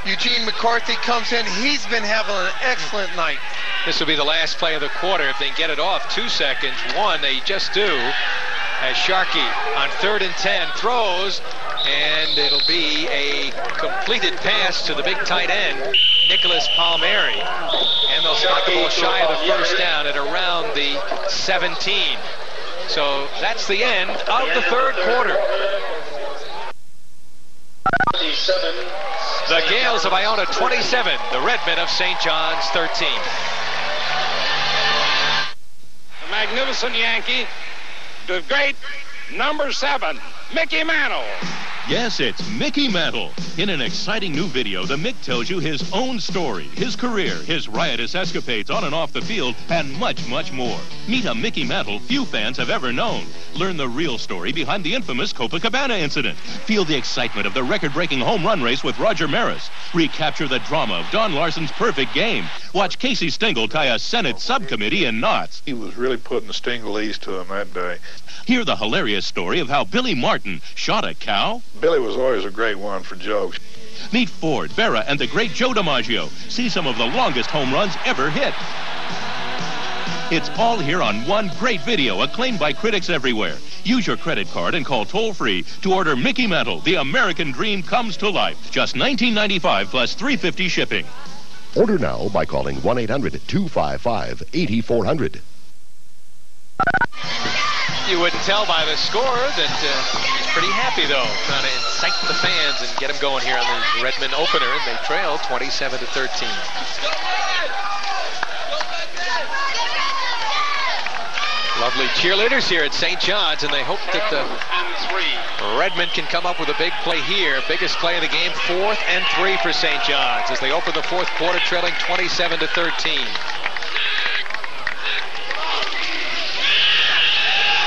Eugene McCarthy comes in. He's been having an excellent night. This will be the last play of the quarter. If they can get it off, 2 seconds. 1, they just do. As Sharkey on 3rd and 10 throws, and it'll be a completed pass to the big tight end, Nicholas Palmieri. And they'll spot the ball shy of the first down at around the 17. So that's the end of the third quarter. The Gales of Iona 27, the Redmen of St. John's 13. The magnificent Yankee, the great number 7, Mickey Mantle. Yes, it's Mickey Mantle. In an exciting new video, the Mick tells you his own story, his career, his riotous escapades on and off the field, and much, much more. Meet a Mickey Mantle few fans have ever known. Learn the real story behind the infamous Copacabana incident. Feel the excitement of the record-breaking home run race with Roger Maris. Recapture the drama of Don Larson's perfect game. Watch Casey Stengel tie a Senate subcommittee in knots. He was really putting the Stinglese to him that day. Hear the hilarious story of how Billy Martin shot a cow. Billy was always a great one for jokes. Meet Ford, Berra, and the great Joe DiMaggio. See some of the longest home runs ever hit. It's all here on one great video, acclaimed by critics everywhere. Use your credit card and call toll-free to order Mickey Mantle. The American dream comes to life. Just $19.95 plus $3.50 shipping. Order now by calling 1-800-255-8400. You wouldn't tell by the score that he's pretty happy, though, trying to incite the fans and get them going here on the Redmen opener, and they trail 27-13. Lovely cheerleaders here at St. John's, and they hope that the Redmen can come up with a big play here. Biggest play of the game, 4th and 3 for St. John's as they open the fourth quarter trailing 27-13.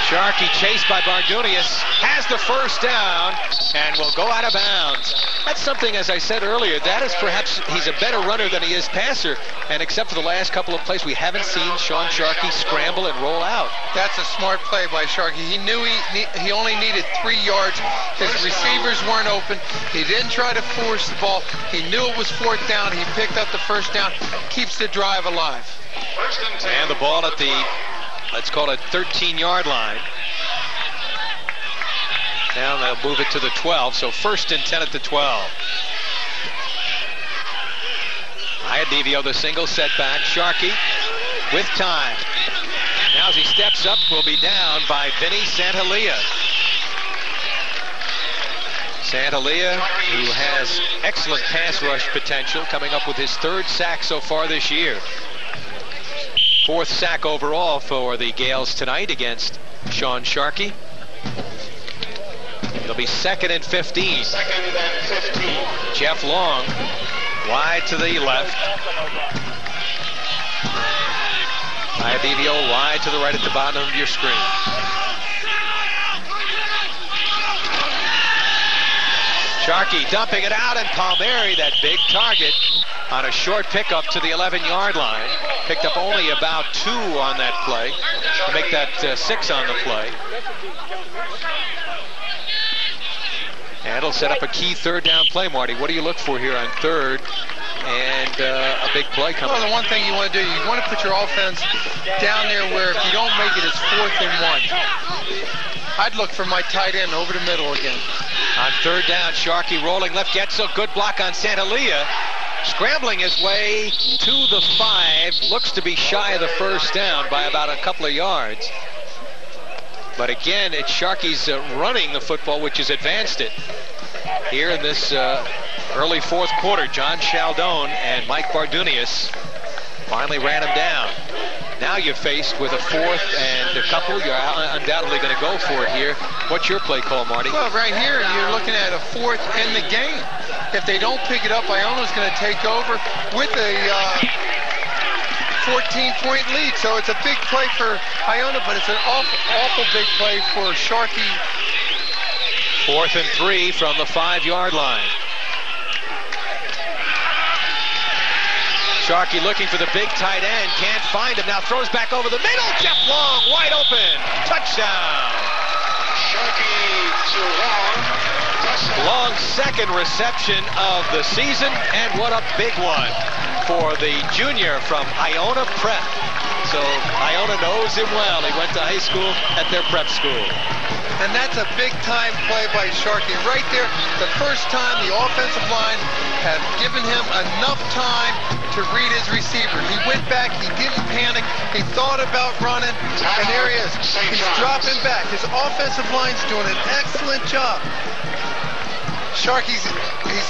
Sharkey chased by Bardunius, has the first down, and will go out of bounds. That's something, as I said earlier, that is perhaps he's a better runner than he is passer. And except for the last couple of plays, we haven't seen Sean Sharkey scramble and roll out. That's a smart play by Sharkey. He knew he only needed 3 yards. His receivers weren't open. He didn't try to force the ball. He knew it was 4th down. He picked up the first down, keeps the drive alive. And the ball at the, let's call it 13-yard line. Now they'll move it to the 12, so 1st and 10 at the 12. Iadivio, the single setback. Sharkey with time. Now as he steps up, will be down by Vinny Santalia. Santalia, who has excellent pass rush potential, coming up with his 3rd sack so far this year. 4th sack overall for the Gales tonight against Sean Sharkey. It'll be 2nd and 15. 2nd and 15. Jeff Long, wide to the left. Iadivio wide to the right at the bottom of your screen. Sharkey dumping it out, and Palmieri, that big target, on a short pickup to the 11-yard line. Picked up only about 2 on that play to make that 6 on the play. And it'll set up a key 3rd down play, Marty. What do you look for here on 3rd and a big play coming? Well, the one thing you want to do, you want to put your offense down there where if you don't make it, it's 4th and 1. I'd look for my tight end over the middle again. On 3rd down, Sharkey rolling left, gets a good block on Santalia. Scrambling his way to the 5, looks to be shy of the first down by about a couple of yards. But again, it's Sharkey's running the football, which has advanced it. Here in this early 4th quarter, John Chaldone and Mike Bardunius finally ran him down. Now you're faced with a 4th and a couple. You're undoubtedly going to go for it here. What's your play call, Marty? Well, right here, you're looking at a 4th in the game. If they don't pick it up, Iona's going to take over with a 14-point lead. So it's a big play for Iona, but it's an awful big play for Sharkey. 4th and 3 from the 5-yard line. Sharkey looking for the big tight end, can't find him. Now throws back over the middle. Jeff Long wide open. Touchdown. Sharkey to Long. Long's 2nd reception of the season, and what a big one for the junior from Iona Prep. So Iona knows him well. He went to high school at their prep school. And that's a big-time play by Sharkey. Right there, the first time the offensive line had given him enough time to read his receiver. He went back, he didn't panic, he thought about running, and there he is. He's dropping back. His offensive line's doing an excellent job. Sharkey's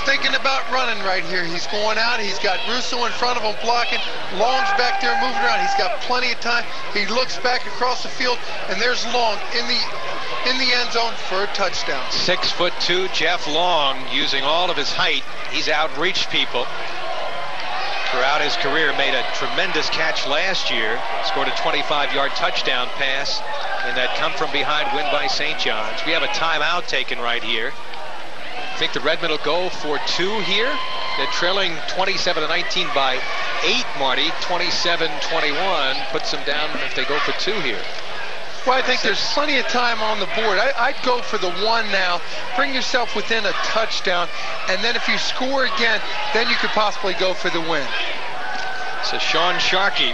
thinking about running right here. He's going out. He's got Russo in front of him blocking. Long's back there moving around. He's got plenty of time. He looks back across the field, and there's Long in the end zone for a touchdown. 6'2", Jeff Long, using all of his height. He's outreached people throughout his career. Made a tremendous catch last year. Scored a 25-yard touchdown pass in that come-from-behind win by St. John's. We have a timeout taken right here. I think the Redmen will go for 2 here. They're trailing 27-19 by 8, Marty. 27-21 puts them down if they go for 2 here. Well, I think there's plenty of time on the board. I'd go for the 1 now. Bring yourself within a touchdown. And then if you score again, then you could possibly go for the win. So Sean Sharkey,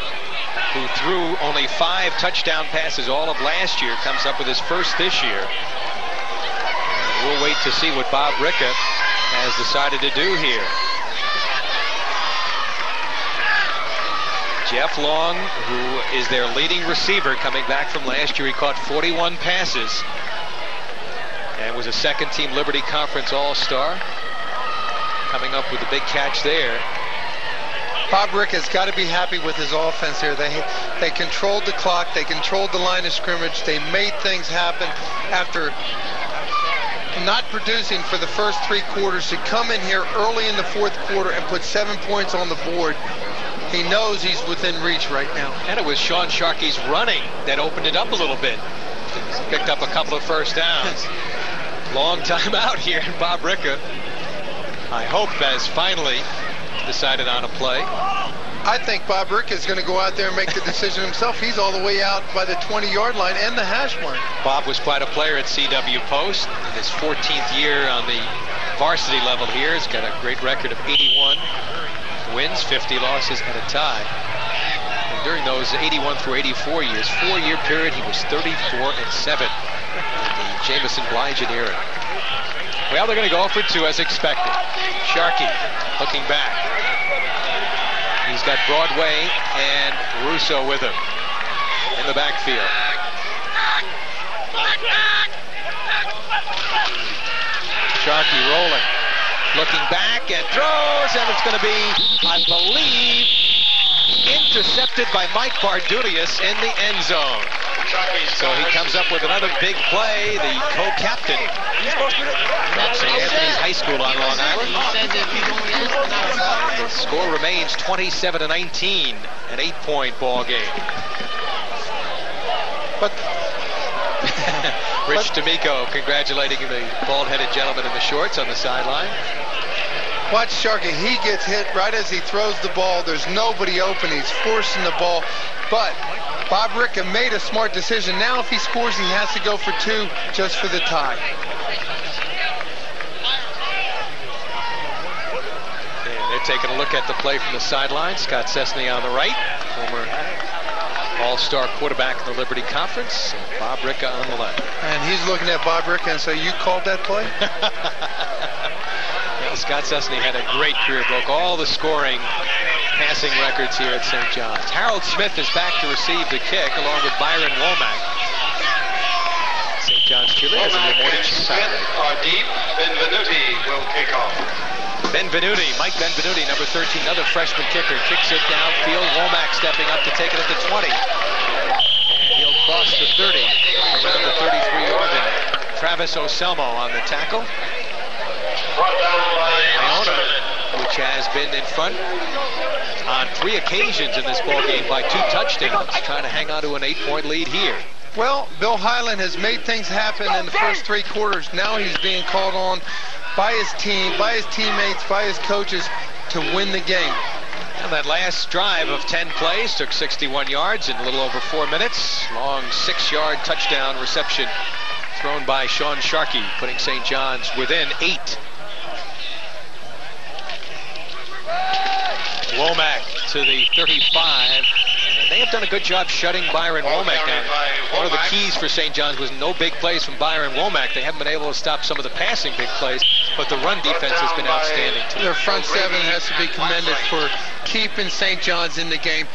who threw only 5 touchdown passes all of last year, comes up with his first this year. We'll wait to see what Bob Ricca has decided to do here. Jeff Long, who is their leading receiver, coming back from last year. He caught 41 passes and was a second-team Liberty Conference All-Star. Coming up with a big catch there. Bob Ricca's got to be happy with his offense here. They controlled the clock. They controlled the line of scrimmage. They made things happen after not producing for the first 3 quarters, to come in here early in the 4th quarter and put 7 points on the board. He knows he's within reach right now. And it was Sean Sharkey's running that opened it up a little bit. picked up a couple of first downs. Long time out here, and Bob Ricca, I hope, has finally decided on a play. I think Bob Ricca is going to go out there and make the decision himself. He's all the way out by the 20-yard line and the hash mark. Bob was quite a player at CW Post. In his 14th year on the varsity level here. He's got a great record of 81 wins, 50 losses, and a tie. And during those 81 through 84 years, 4-year period, he was 34-7 in the Jameson Blige era. Well, they're going to go for 2 as expected. Sharkey looking back. He's got Broadway and Russo with him in the backfield. Sharkey rolling, looking back and throws, and it's going to be, I believe, intercepted by Mike Bardulius in the end zone. So he comes up with another big play, the co-captain from St. Anthony's High School on Long Island. The score remains 27-19, an 8-point ball game. But Rich D'Amico congratulating the bald-headed gentleman in the shorts on the sideline. Watch Sharkey. He gets hit right as he throws the ball. There's nobody open. He's forcing the ball. But Bob Ricca made a smart decision. Now if he scores, he has to go for 2 just for the tie. And they're taking a look at the play from the sideline. Scott Cessny on the right, former all-star quarterback in the Liberty Conference. And Bob Ricca on the left. And he's looking at Bob Ricca and say, "You called that play?" Well, Scott Cessny had a great career, broke all the scoring passing records here at St. John's. Harold Smith is back to receive the kick along with Byron Womack. St. John's cheerleaders in the morning Smith are deep. Benvenuti will kick off. Benvenuti, Mike Benvenuti, number 13, another freshman kicker, kicks it downfield. Womack stepping up to take it at the 20. And he'll cross the 30, around the 33-yard line. Travis Oselmo on the tackle. Iona, which has been in front on 3 occasions in this ball game by 2 touchdowns, trying to hang on to an 8-point lead here. Well, Bill Highland has made things happen in the first 3 quarters. Now he's being called on by his team, by his teammates, by his coaches to win the game. And that last drive of 10 plays took 61 yards in a little over 4 minutes. Long 6-yard touchdown reception thrown by Sean Sharkey, putting St. John's within 8. Womack to the 35. And they have done a good job shutting Byron Womack down. One of the keys for St. John's was no big plays from Byron Womack. They haven't been able to stop some of the passing big plays, but the run defense has been outstanding too. Their front 7 has to be commended for keeping St. John's in the game.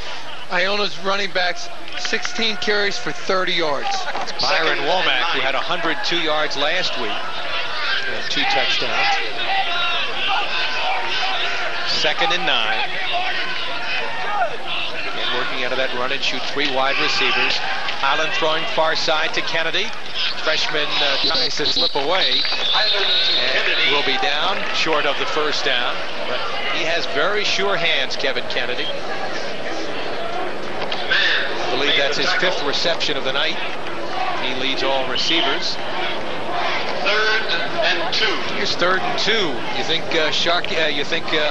Iona's running backs, 16 carries for 30 yards. It's Byron Womack, who had 102 yards last week and 2 touchdowns. 2nd and 9. And working out of that run and shoot, 3 wide receivers. Highland throwing far side to Kennedy. Freshman tries to slip away and will be down short of the first down. But he has very sure hands, Kevin Kennedy. I believe that's his 5th reception of the night. He leads all receivers. 3rd and 2. Here's 3rd and 2. You think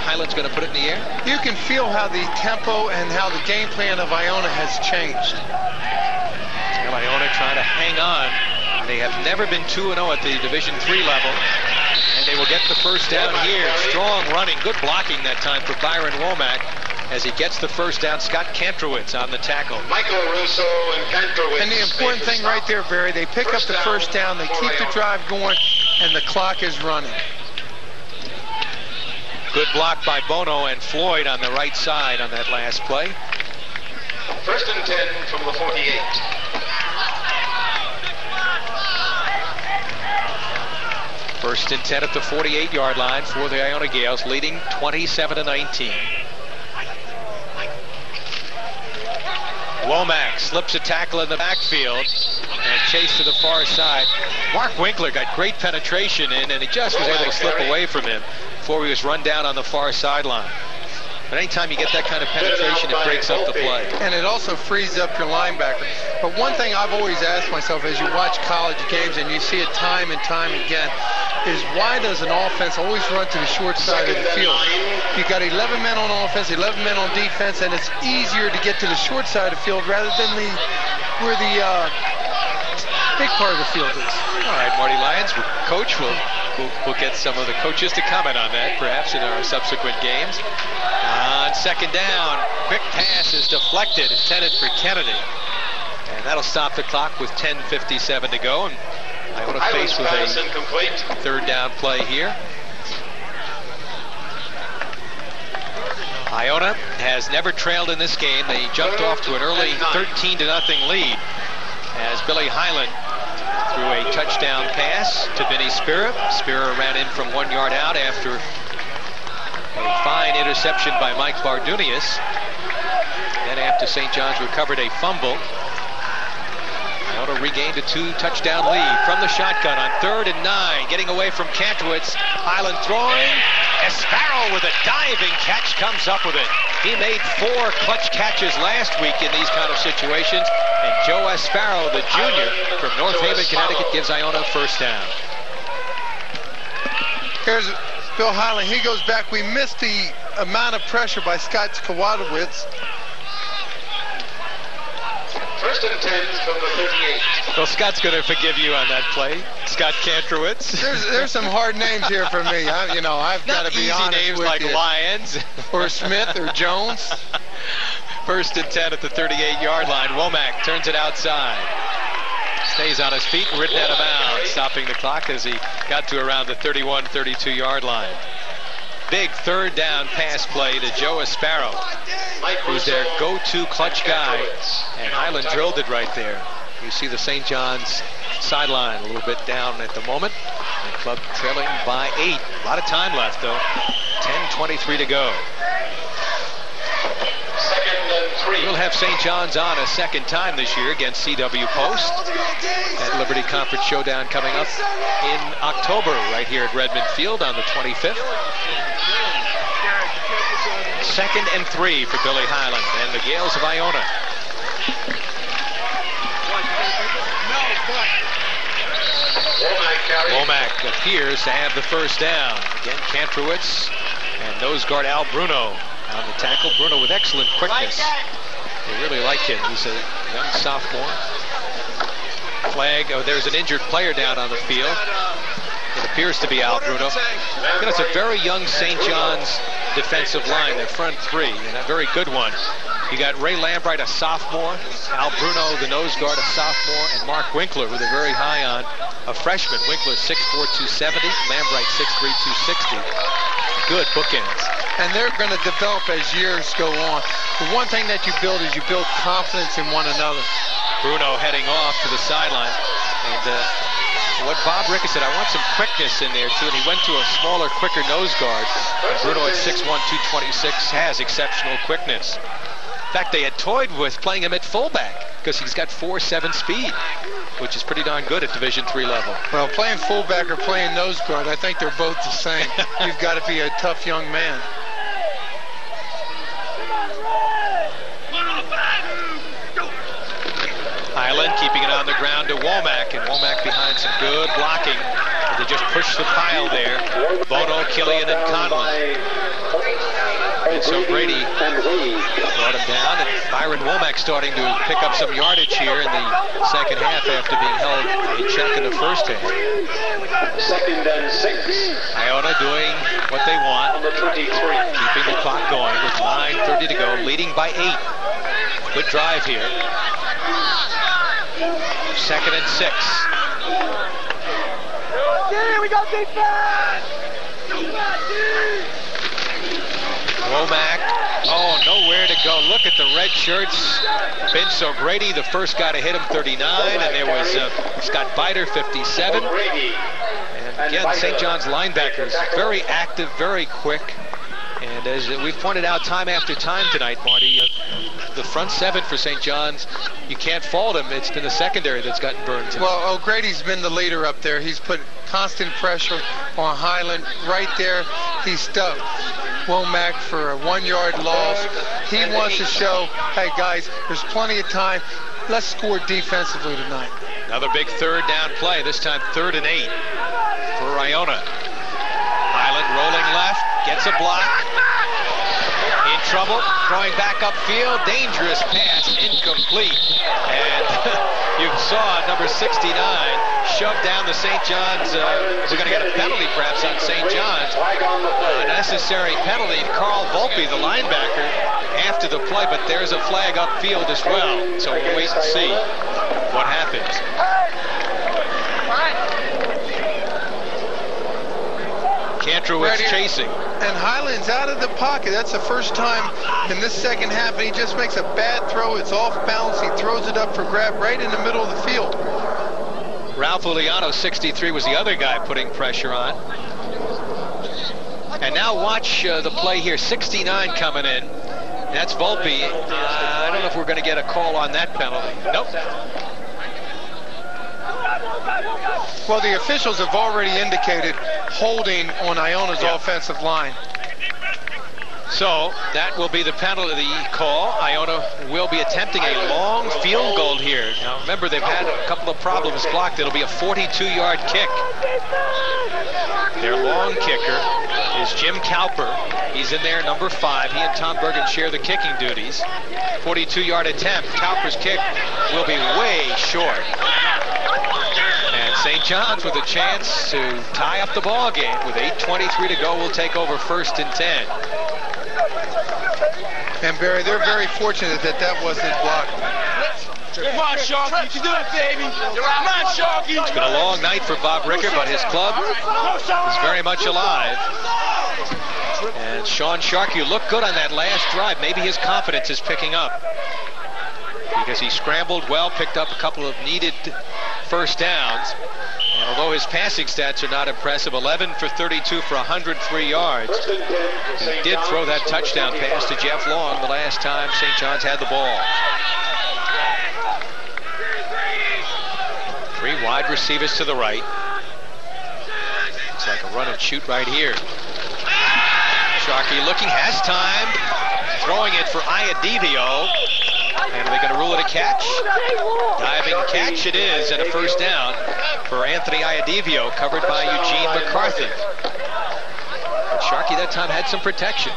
Highland's going to put it in the air? You can feel how the tempo and how the game plan of Iona has changed. Well, Iona trying to hang on. They have never been 2-0 at the Division III level. And they will get the first down here. Strong running, good blocking that time for Byron Womack. As he gets the first down, Scott Kantrowitz on the tackle. Michael Russo and Kantrowitz. And the important thing right there, Barry, they pick up the first down, they keep the drive going, and the clock is running. Good block by Bono and Floyd on the right side on that last play. 1st and 10 from the 48. First and 10 at the 48-yard line for the Iona Gales, leading 27-19. Womack slips a tackle in the backfield and chased to the far side. Mark Winkler got great penetration in, and he just was able to slip away from him before he was run down on the far sideline. But anytime you get that kind of penetration, it breaks up the play. And it also frees up your linebacker. But one thing I've always asked myself as you watch college games and you see it time and time again is why does an offense always run to the short side of the field? You've got 11 men on offense, 11 men on defense, and it's easier to get to the short side of the field rather than where the big part of the field is. All right, Marty Lyons, coach, we'll get some of the coaches to comment on that, perhaps in our subsequent games. On second down, quick pass is deflected, intended for Kennedy. And that'll stop the clock with 10:57 to go. And Iona faced with a third down play here. Iona has never trailed in this game. They jumped off to an early 13-0 lead as Billy Highland threw a touchdown pass to Vinny Spira. Spira ran in from 1 yard out after a fine interception by Mike Bardunius. Then after St. John's recovered a fumble, Iona regained a 2-touchdown lead from the shotgun on 3rd and 9. Getting away from Kantrowitz. Highland throwing. Sparrow with a diving catch comes up with it. He made 4 clutch catches last week in these kind of situations. And Joe Sparrow, the junior from North Haven, Connecticut, gives Iona first down. Here's Bill Highland. He goes back. We missed the amount of pressure by Scott Kowalowicz. 1st and 10 from the 38. Well, Scott's going to forgive you on that play. Scott Kantrowitz. There's some hard names here for me. I've got to be honest names with like you. Lyons. Or Smith or Jones. 1st and 10 at the 38-yard line. Womack turns it outside. Stays on his feet, ridden out of bounds, stopping the clock as he got to around the 31, 32-yard line. Big third down pass play to Joe Sparrow, who's their go-to clutch guy, and Highland drilled it right there. You see the St. John's sideline a little bit down at the moment. The club trailing by 8. A lot of time left, though. 10:23 to go. 2nd and 3. We'll have St. John's on a second time this year against CW Post at Liberty Conference Showdown coming up in October right here at Redmen Field on the 25th. 2nd and 3 for Billy Highland and the Gales of Iona. Womack appears to have the first down. Again, Kantrowitz and nose guard Al Bruno on the tackle. Bruno with excellent quickness. They really like him. He's a young sophomore. Flag. Oh, there's an injured player down on the field. It appears to be Al Bruno. It's a very young St. John's defensive line, their front three, and a very good one. You got Ray Lambright, a sophomore, Al Bruno, the nose guard, a sophomore, and Mark Winkler, with a very high on, a freshman. Winkler 6'4", 270, Lambright 6'3", 260. Good bookends. And they're going to develop as years go on. The one thing that you build is you build confidence in one another. Bruno heading off to the sideline. And what Bob Ricketts said, I want some quickness in there, too. And he went to a smaller, quicker nose guard. And Bruno at 6'1", 226 has exceptional quickness. In fact, they had toyed with playing him at fullback because he's got 4.7 speed, which is pretty darn good at Division III level. Well, playing fullback or playing nose guard, I think they're both the same. You've got to be a tough young man. Highland keeping it on the ground to Womack, and Womack behind some good blocking. They just push the pile there. Bono, Killian, and Conlon. And so Brady brought him down, and Byron Womack starting to pick up some yardage here in the second half after being held in check in the first half. 2nd and 6. Iona doing what they want, On the 23. keeping the clock going with 9:30 to go, leading by 8. Good drive here. 2nd and 6. Yeah, we got defense! Womack, oh, nowhere to go. Look at the red shirts. Vince O'Grady, the first guy to hit him, 39, and there was Scott Biter, 57. And again, St. John's linebackers, very active, very quick. And as we've pointed out time after time tonight, Marty, the front seven for St. John's, you can't fault him. It's been the secondary that's gotten burned tonight. Well, O'Grady's been the leader up there. He's put constant pressure on Highland. Right there, he stuck Womack for a 1-yard loss. He wants to show, hey guys, there's plenty of time. let's score defensively tonight. Another big third down play, this time 3rd and 8 for Iona. Highland rolling left, gets a block. In trouble, throwing back upfield, dangerous pass, incomplete. And you saw number 69 shoved down the St. John's. We're going to get a penalty perhaps on St. John's. Unnecessary penalty. Carl Volpe, the linebacker, after the play, but there's a flag upfield as well. So we'll wait and see what happens. Kantrowitz chasing. And Highland's out of the pocket. That's the first time in this second half, and he just makes a bad throw. It's off balance. He throws it up for grab right in the middle of the field. Ralph Uliano, 63, was the other guy putting pressure on. And now watch the play here. 69 coming in. That's Volpe. I don't know if we're going to get a call on that penalty. Nope. Well, the officials have already indicated holding on Iona's offensive line. So that will be the penalty call. Iona will be attempting a long field goal here. Now remember, they've had a couple of problems blocked. It'll be a 42-yard kick. Their long kicker is Jim Cowper. He's in there, number 5. He and Tom Bergen share the kicking duties. 42-yard attempt. Cowper's kick will be way short. And St. John's with a chance to tie up the ball game. With 8:23 to go, will take over 1st and 10. And Barry, they're very fortunate that that wasn't blocked. Come on, Sharky, you can do it, baby. Come on, Sharky. It's been a long night for Bob Ricker, but his club is very much alive. And Sean Sharkey looked good on that last drive. Maybe his confidence is picking up, because he scrambled well, picked up a couple of needed first downs. And although his passing stats are not impressive, 11 for 32 for 103 yards, he did throw that touchdown pass to Jeff Long the last time St. John's had the ball. 3 wide receivers to the right. It's like a run and shoot right here. Sharkey looking, has time, throwing it for Iadivio. And are they going to rule it a catch? Diving catch it is, and a first down for Anthony Iadivio, covered by Eugene McCarthy. But Sharkey that time had some protection.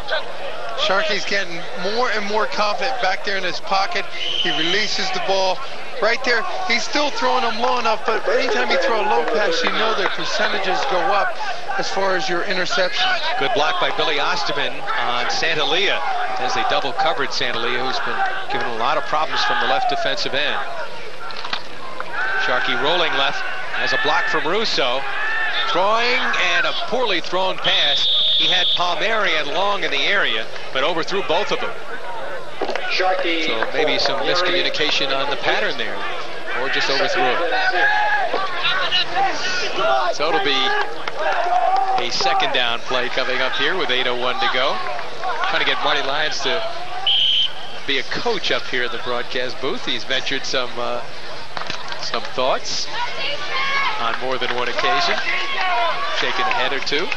Sharkey's getting more and more confident back there in his pocket. He releases the ball. Right there, he's still throwing them low enough, but anytime you throw a low pass, you know their percentages go up as far as your interception. Good block by Billy Osterman on Santalia, as they double covered Santalia, who's been given a lot of problems from the left defensive end. Sharkey rolling left, has a block from Russo. Throwing, and a poorly thrown pass. He had Palmieri and Long in the area, but overthrew both of them. So maybe some miscommunication on the pattern there, or just overthrew it. So it'll be a second down play coming up here with 8:01 to go. Trying to get Marty Lyons to be a coach up here in the broadcast booth. He's ventured some thoughts on more than one occasion, shaking a head or two.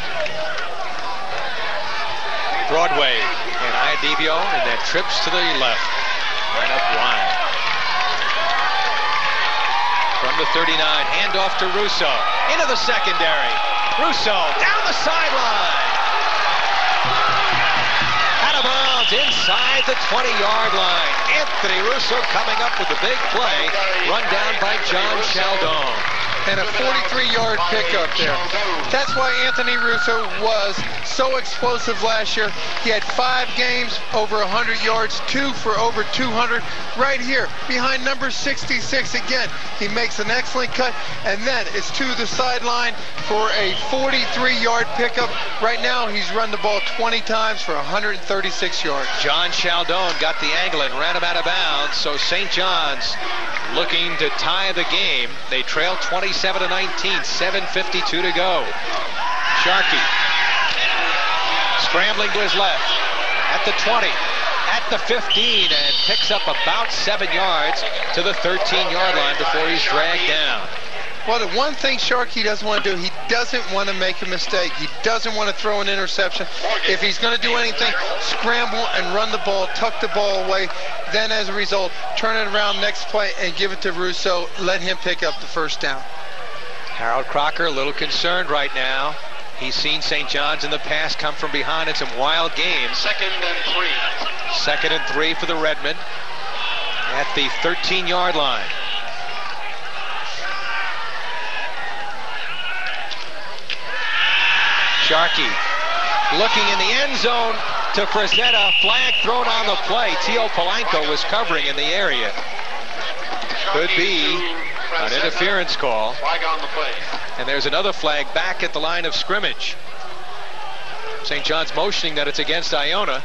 Broadway and Iadivio, and that trips to the left, right up wide. From the 39, handoff to Russo, into the secondary. Russo down the sideline. Out of bounds inside the 20-yard line. Anthony Russo coming up with the big play, run down by John Chaldon. And a 43-yard pickup there. That's why Anthony Russo was so explosive last year. He had 5 games over 100 yards, 2 for over 200. Right here, behind number 66 again. He makes an excellent cut, and then it's to the sideline for a 43-yard pickup. Right now, he's run the ball 20 times for 136 yards. John Chaldon got the angle and ran him out of bounds, so St. John's looking to tie the game. They trail 27-19, 7:52 to go. Sharkey scrambling to his left at the 20, at the 15, and picks up about 7 yards to the 13-yard line before he's dragged down. Well, the one thing Sharkey doesn't want to do, he doesn't want to make a mistake. He doesn't want to throw an interception. If he's going to do anything, scramble and run the ball, tuck the ball away. Then, as a result, turn it around next play and give it to Russo. Let him pick up the first down. Harold Crocker a little concerned right now. He's seen St. John's in the past come from behind in some wild games. 2nd and 3. 2nd and 3 for the Redmen at the 13-yard line. Sharkey looking in the end zone to present a flag thrown on the play. Tio Polanco was covering in the area. Could be an interference call. Flag on the play. And there's another flag back at the line of scrimmage. St. John's motioning that it's against Iona.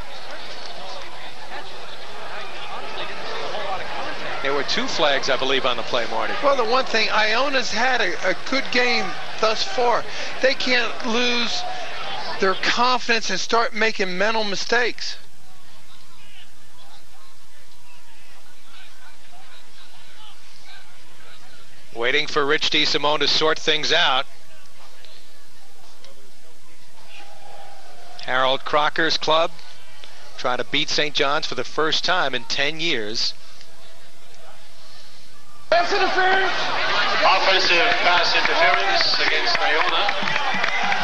There were 2 flags, I believe, on the play, Marty. Well, the one thing, Iona's had a good game thus far. They can't lose their confidence and start making mental mistakes. Waiting for Rich DeSimone to sort things out. Harold Crocker's club trying to beat St. John's for the first time in 10 years. Pass interference. Offensive pass interference against Iona.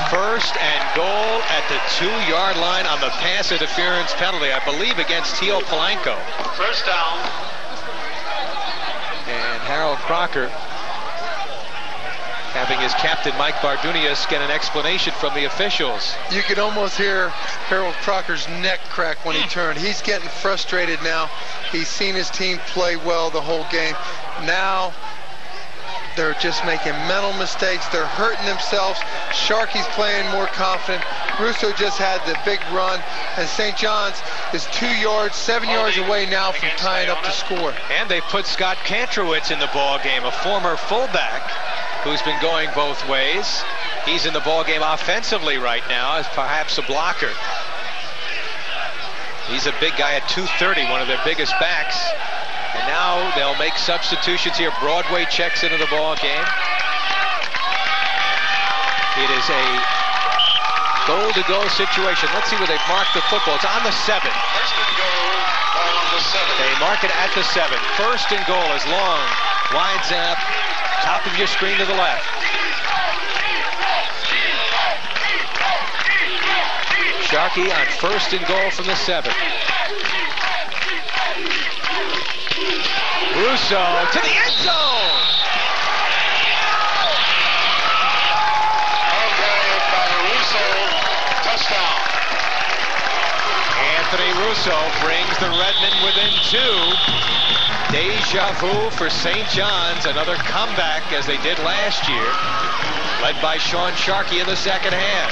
1st and goal at the 2-yard line on the pass interference penalty, I believe against Tio Polanco. First down. And Harold Crocker having his captain Mike Bardunias get an explanation from the officials. You could almost hear Harold Crocker's neck crack when he turned. He's getting frustrated now. He's seen his team play well the whole game. Now they're just making mental mistakes. They're hurting themselves. Sharkey's playing more confident. Russo just had the big run, and St. John's is 7 yards away now from tying up the score. And they put Scott Kantrowitz in the ball game, a former fullback who's been going both ways. He's in the ball game offensively right now as perhaps a blocker. He's a big guy at 230, one of their biggest backs. And now they'll make substitutions here. Broadway checks into the ball game. It is a goal-to-goal situation. Let's see where they've marked the football. It's on the 7. First and goal on the 7. They mark it at the 7. 1st and goal is long. Winds up. Top of your screen to the left. Sharkey on 1st and goal from the 7. Russo to the end zone. Touchdown. Anthony Russo brings the Redmen within 2. Deja vu for St. John's. Another comeback as they did last year. Led by Sean Sharkey in the 2nd half.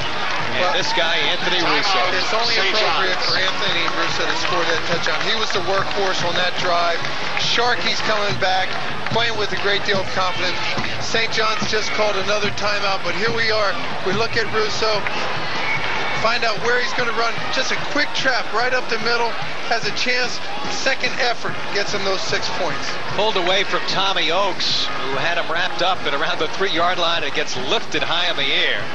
And this guy, Anthony Russo. It's only appropriate for Anthony Russo to score that touchdown. He was the workhorse on that drive. Sharkey's coming back, playing with a great deal of confidence. St. John's just called another timeout, but here we are. We look at Russo, find out where he's going to run. Just a quick trap right up the middle. Has a chance. Second effort gets him those 6 points. Pulled away from Tommy Oakes, who had him wrapped up at around the 3-yard line, and gets lifted high in the air.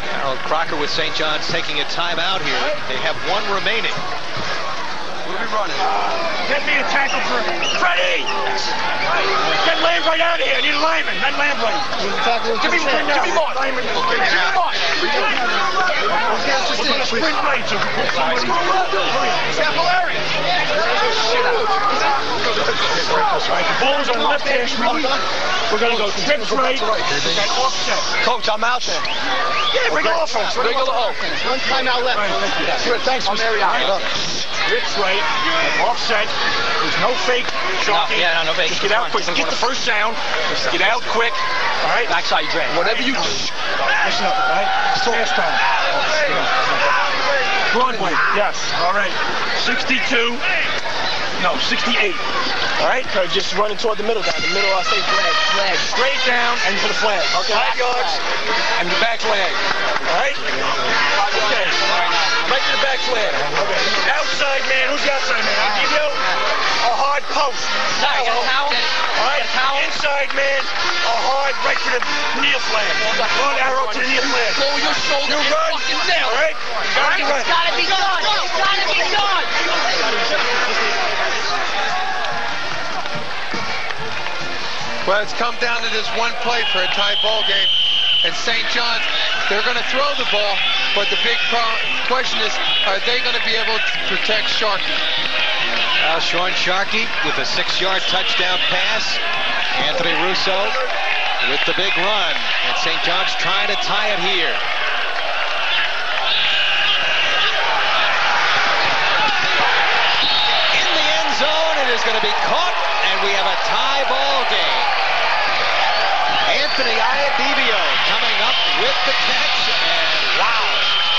Harold Crocker with St. John's taking a timeout here. They have 1 remaining. What are we running? Get me a tackle for Freddie! Get Lambright out of here. I need a lineman, not Lambright. Give me more. Give me more. Give me more. Sprint right to put somebody. Scapulary. The ball's on the left hash. We're going to go trips right and offset. Coach, I'm out there. Yeah, bring offense. Regular offense. 1 timeout left. Thanks, Mr. Rips right, offset. There's no fake. Sharkey. No fake. Just get out quick. Get the first down. Get out quick. All right. Backside drag. Whatever you do. Listen up, all right? Fast time. Broadway. Yes. All right. 62. No, 68. All right? Just running toward the middle down. The middle, I say flag. Straight down and for the flag. Okay. 5 yards and the back flag. All right? Okay. Right to the back flag. Okay. Outside man. Who's the outside man? I'll give you a hard post. Sorry, got a towel? All right. Inside man. A hard right for the near flag. Long arrow to the near flag. Lower your shoulder and fucking nail. All right? It's gotta be done. It's gotta be done. Well, it's come down to this one play for a tie ball game. And St. John's, they're going to throw the ball, but the big question is, are they going to be able to protect Sharkey? Sean Sharkey with a 6-yard touchdown pass. Anthony Russo with the big run. And St. John's trying to tie it here. In the end zone, it is going to be caught, and we have a tie ball game. Anthony Iadivio coming up with the catch, and wow,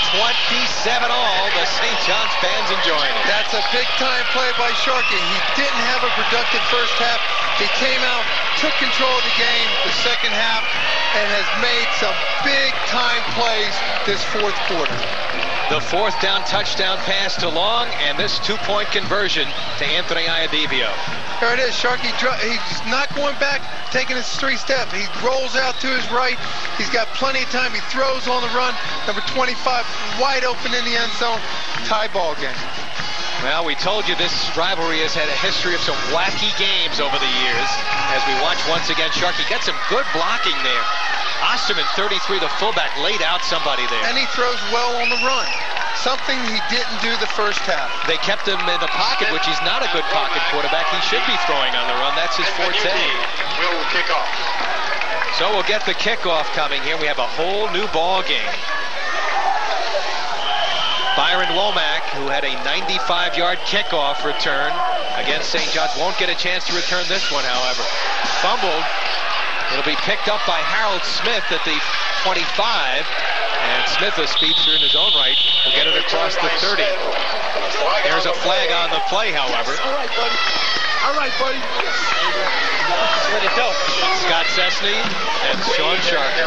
27 all. The St. John's fans enjoying it. That's a big-time play by Sharkey. He didn't have a productive first half. He came out, took control of the game the second half, and has made some big-time plays this fourth quarter. The fourth down touchdown pass to Long, and this two-point conversion to Anthony Iadivio. There it is. Sharkey, he's not going back, taking his 3-step. He rolls out to his right. He's got plenty of time. He throws on the run. Number 25, wide open in the end zone. Tie ball game. Well, we told you this rivalry has had a history of some wacky games over the years. As we watch once again, Sharkey got some good blocking there. Osterman, 33, the fullback, laid out somebody there. And he throws well on the run. Something he didn't do the first half. They kept him in the pocket, which he's not a good pocket quarterback. He should be throwing on the run. That's his forte. Will kick off. So we'll get the kickoff coming here. We have a whole new ball game. Byron Womack, who had a 95-yard kickoff return against St. John's, won't get a chance to return this one, however. Fumbled. It'll be picked up by Harold Smith at the 25. And Smith, a speedster in his own right, will get it across the 30. There's a flag on the play, however. All right, buddy. All right, buddy. Let it go. Scott Cessny and Sean Sharkey.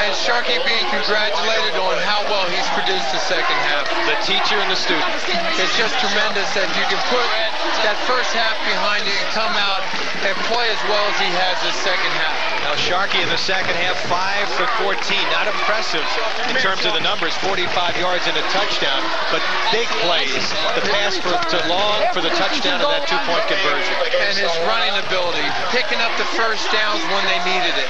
And Sharkey being congratulated on how well he's produced the second half. The teacher and the student. It's just tremendous that you can put that first half behind you and come out and play as well as he has this second half. Now Sharkey in the second half, 5 for 14. Not impressive in terms of the numbers, 45 yards and a touchdown, but big plays. The pass to Long for the touchdown and that two-point conversion. And his running ability, picking up the first downs when they needed it.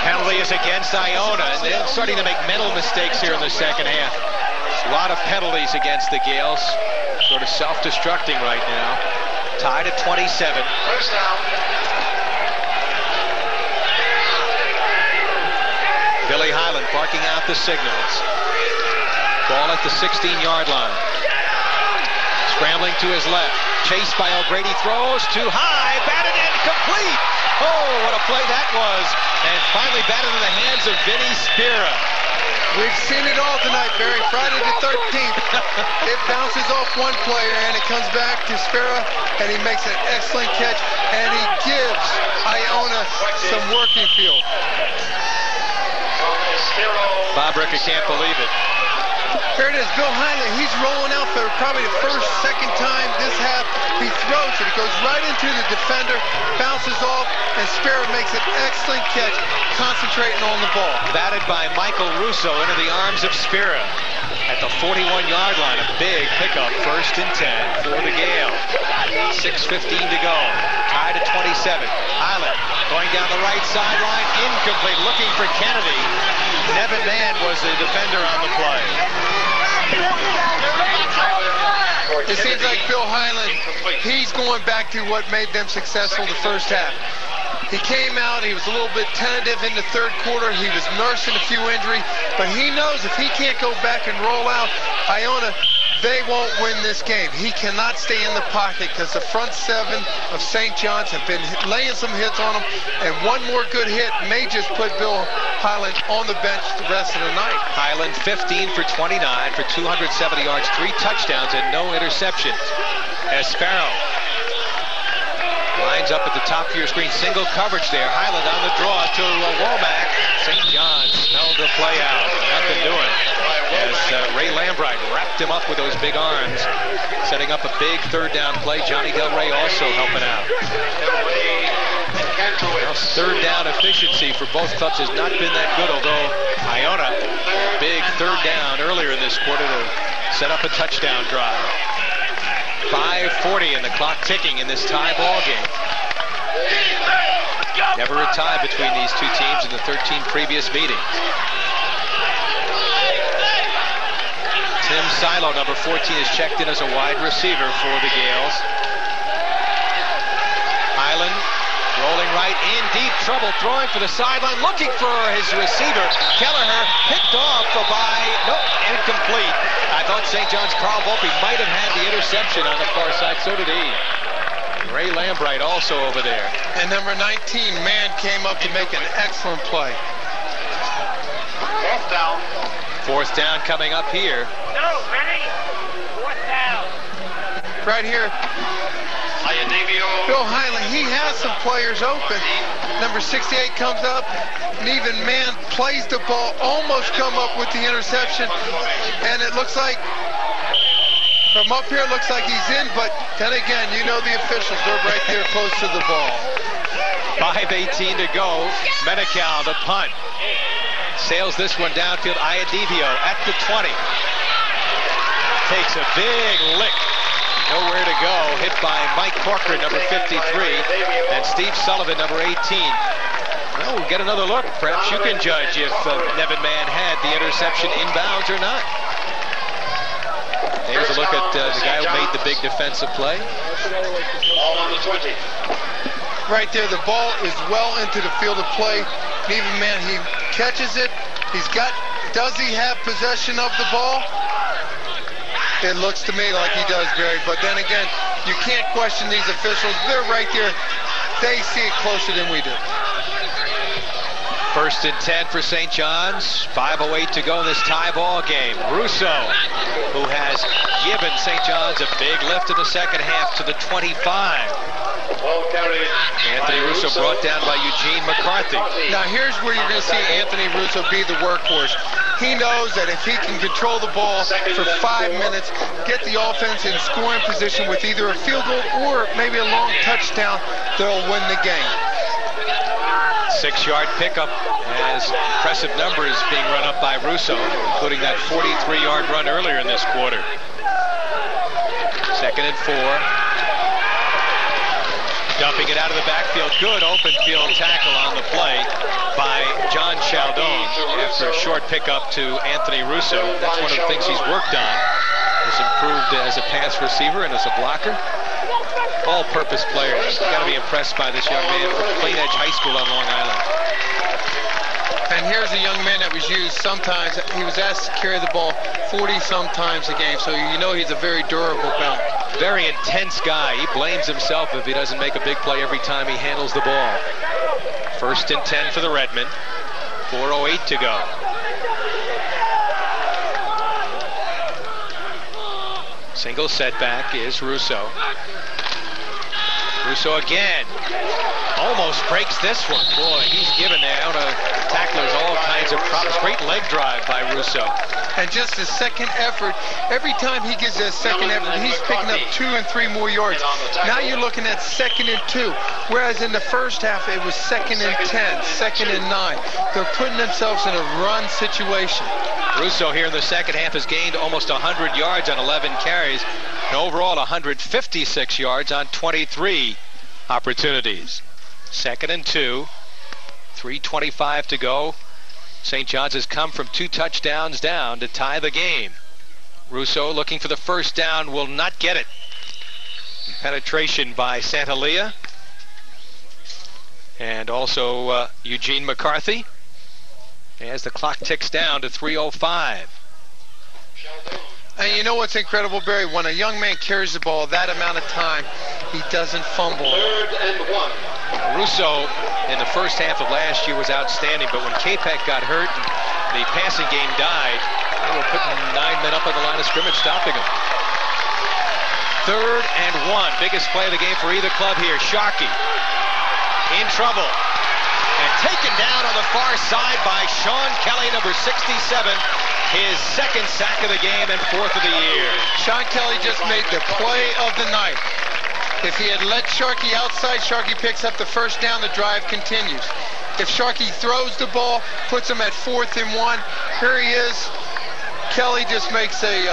Penalty is against Iona, and they're starting to make mental mistakes here in the second half. A lot of penalties against the Gales, sort of self-destructing right now. Tied at 27. First down. Billy Highland barking out the signals. Ball at the 16-yard line. Scrambling to his left. Chased by O'Grady, throws too high, batted in, complete. Oh, what a play that was. And finally batted in the hands of Vinny Spira. We've seen it all tonight, Barry. Friday the 13th. It bounces off one player, and it comes back to Spira, and he makes an excellent catch, and he gives Iona some working field. Bob Ricker can't believe it. There it is, Bill Highland. He's rolling out for probably the second time this half. He throws it. It goes right into the defender, bounces off, and Spira makes an excellent catch, concentrating on the ball. Batted by Michael Russo into the arms of Spira at the 41-yard line. A big pickup, 1st and 10 for the Gale. 6:15 to go. Tied at 27. Highland going down the right sideline, incomplete, looking for Kennedy. Nevin Mann was the defender on the play. It seems like Bill Highland, he's going back to what made them successful the first half. He came out, he was a little bit tentative in the third quarter. He was nursing a few injuries, but he knows if he can't go back and roll out Iona, they won't win this game. He cannot stay in the pocket because the front seven of St. John's have been laying some hits on him, and one more good hit may just put Bill Highland on the bench the rest of the night. Highland 15 for 29 for 270 yards, 3 touchdowns and no interceptions. Sparrow lines up at the top of your screen, single coverage there. Highland on the draw to Womack. St. John's held the play out. Nothing doing. As Ray Lambright wrapped him up with those big arms, setting up a big third down play. Johnny Del Rey also helping out. third down efficiency for both clubs has not been that good, although Iona, big third down earlier in this quarter to set up a touchdown drive. 5:40 and the clock ticking in this tie ball game. Never a tie between these two teams in the 13 previous meetings. Tim Silo, number 14, is checked in as a wide receiver for the Gales. Highland rolling right in deep trouble, throwing for the sideline, looking for his receiver. Kelleher picked off by, nope, incomplete. I thought St. John's Carl Volpe might have had the interception on the far side. So did he. Ray Lambright also over there. And number 19, Mann, came up to make an excellent play. Fourth down. Fourth down coming up here. No, ready? Fourth down. Right here. Bill Highland, he has some players open. Number 68 comes up, and even Mann plays the ball, almost come up with the interception, and it looks like, from up here, it looks like he's in, but then again, you know the officials, they're right there close to the ball. 5:18 to go. Medical, the punt. Sails this one downfield. Iadivio at the 20. Takes a big lick. Nowhere to go. Hit by Mike Corcoran, number 53, and Steve Sullivan, number 18. Well, we'll get another look. Perhaps you can judge if Nevin Mann had the interception inbounds or not. Here's a look at the guy who made the big defensive play. All on the 20. Right there, the ball is well into the field of play. Nevin Mann, he catches it. Does he have possession of the ball? It looks to me like he does, Barry. But then again, you can't question these officials. They're right there. They see it closer than we do. First and 10 for St. John's. 5:08 to go in this tie ball game. Russo, who has given St. John's a big lift in the second half to the 25. Anthony Russo brought down by Eugene McCarthy. Now here's where you're going to see Anthony Russo be the workhorse. He knows that if he can control the ball for 5 minutes, get the offense in scoring position with either a field goal or maybe a long touchdown, they'll win the game. 6-yard pickup as impressive numbers being run up by Russo, including that 43-yard run earlier in this quarter. Second and 4. Dumping it out of the backfield. Good open field tackle on the play by John Chaldone after a short pickup to Anthony Russo. That's one of the things he's worked on. He's improved as a pass receiver and as a blocker. All-purpose players. Got to be impressed by this young man from Plain Edge High School on Long Island. And here's a young man that was used sometimes. He was asked to carry the ball 40-some times a game, so you know he's a very durable back. Very intense guy. He blames himself if he doesn't make a big play every time he handles the ball. First and 10 for the Redmen. 4:08 to go. Single setback is Russo. Russo again. Almost breaks this one. Boy, he's given the Iona tacklers all kinds of problems. Great leg drive by Russo. And just a second effort. Every time he gets a second effort, he's picking up 2 and 3 more yards. Now you're looking at 2nd and 2. Whereas in the first half, it was 2nd and 10, 2nd and 9. They're putting themselves in a run situation. Russo here in the second half has gained almost 100 yards on 11 carries. And overall, 156 yards on 23 opportunities. 2nd and 2. 3:25 to go. St. John's has come from 2 touchdowns down to tie the game. Russo looking for the first down, will not get it. Penetration by Santalia. And also Eugene McCarthy. As the clock ticks down to 3:05. And you know what's incredible, Barry? When a young man carries the ball that amount of time, he doesn't fumble. 3rd and 1. Russo in the first half of last year was outstanding, but when K-Peck got hurt and the passing game died, they were putting 9 men up on the line of scrimmage, stopping him. 3rd and 1. Biggest play of the game for either club here. Sharkey in trouble. And taken down on the far side by Sean Kelly, number 67. His 2nd sack of the game and 4th of the year. Sean Kelly just made the play of the night. If he had let Sharkey outside, Sharkey picks up the first down, the drive continues. If Sharkey throws the ball, puts him at 4th and 1, here he is. Kelly just makes a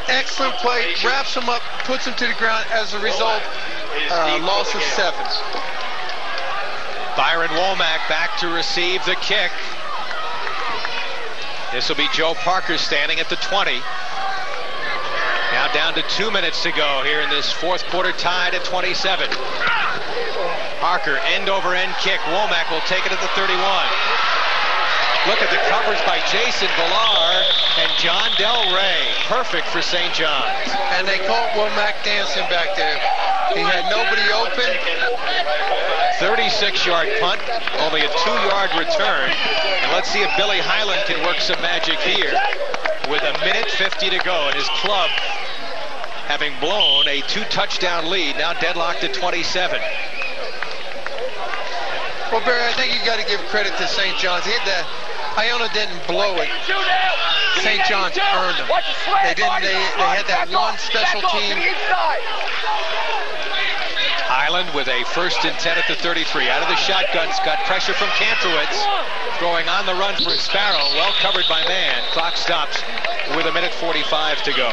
excellent play, wraps him up, puts him to the ground. As a result, loss of 7. Byron Womack back to receive the kick. This will be Joe Parker standing at the 20. Now down to 2 minutes to go here in this 4th quarter, tied at 27. Parker, end-over-end kick. Womack will take it at the 31. Look at the coverage by Jason Villar and John Del Rey. Perfect for St. John's. And they caught Womack dancing back there. He had nobody open. 36-yard punt, only a 2-yard return. And let's see if Billy Highland can work some magic here with 1:50 to go. And his club, having blown a 2-touchdown lead, now deadlocked at 27. Well, Barry, I think you got to give credit to St. John's. Iona didn't blow it. St. John's earned them. They had that one special team. Highland with a 1st and 10 at the 33. Out of the shotguns, got pressure from Kantrowitz. Throwing on the run for Sparrow. Well covered by man. Clock stops with 1:45 to go.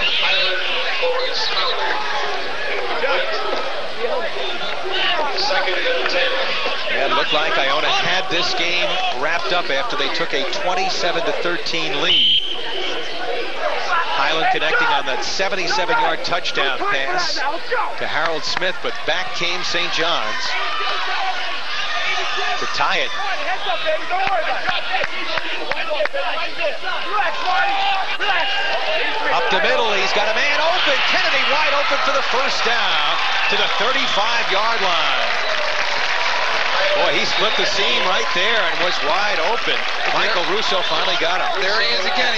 Yeah, it looked like Iona had this game wrapped up after they took a 27-13 lead. Highland connecting on that 77-yard touchdown pass to Harold Smith, but back came St. John's to tie it. Up the middle, he's got a man open. Kennedy wide open for the first down to the 35-yard line. Boy, he split the seam right there and was wide open. Michael Russo finally got him. There he is again.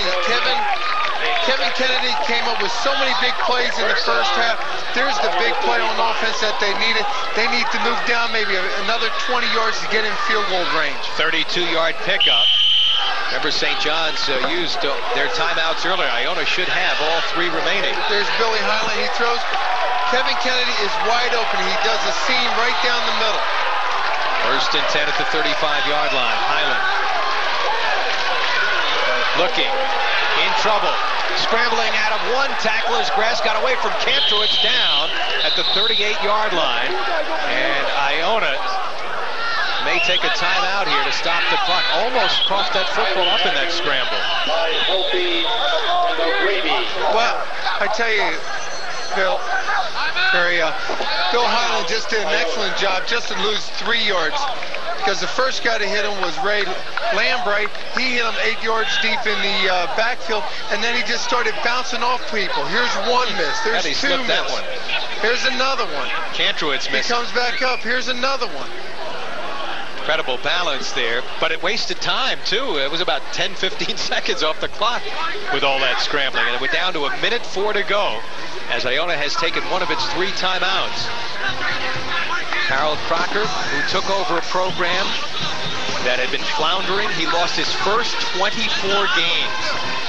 Kevin Kennedy came up with so many big plays in the first half. There's the big play on offense that they needed. They need to move down maybe another 20 yards to get in field goal range. 32-yard pickup. Remember, St. John's used their timeouts earlier. Iona should have all 3 remaining. There's Billy Highland. He throws. Kevin Kennedy is wide open. He does a seam right down the middle. 1st and 10 at the 35-yard line. Highland looking in trouble. Scrambling out of one tackler's grasp. Got away from Kantrowitz down at the 38-yard line. And Iona may take a timeout here to stop the clock. Almost coughed that football up in that scramble. Well, I tell you, Bill Highland just did an excellent job just to lose 3 yards. Because the first guy to hit him was Ray Lambright. He hit him 8 yards deep in the backfield, and then he just started bouncing off people. Here's one miss. There's 2 misses. Here's another one. Kantrowitz missed. He comes back up. Here's another one. Incredible balance there, but it wasted time too. It was about 10-15 seconds off the clock with all that scrambling, and we're down to 1:04 to go as Iona has taken one of its 3 timeouts. Harold Crocker, who took over a program that had been floundering. He lost his first 24 games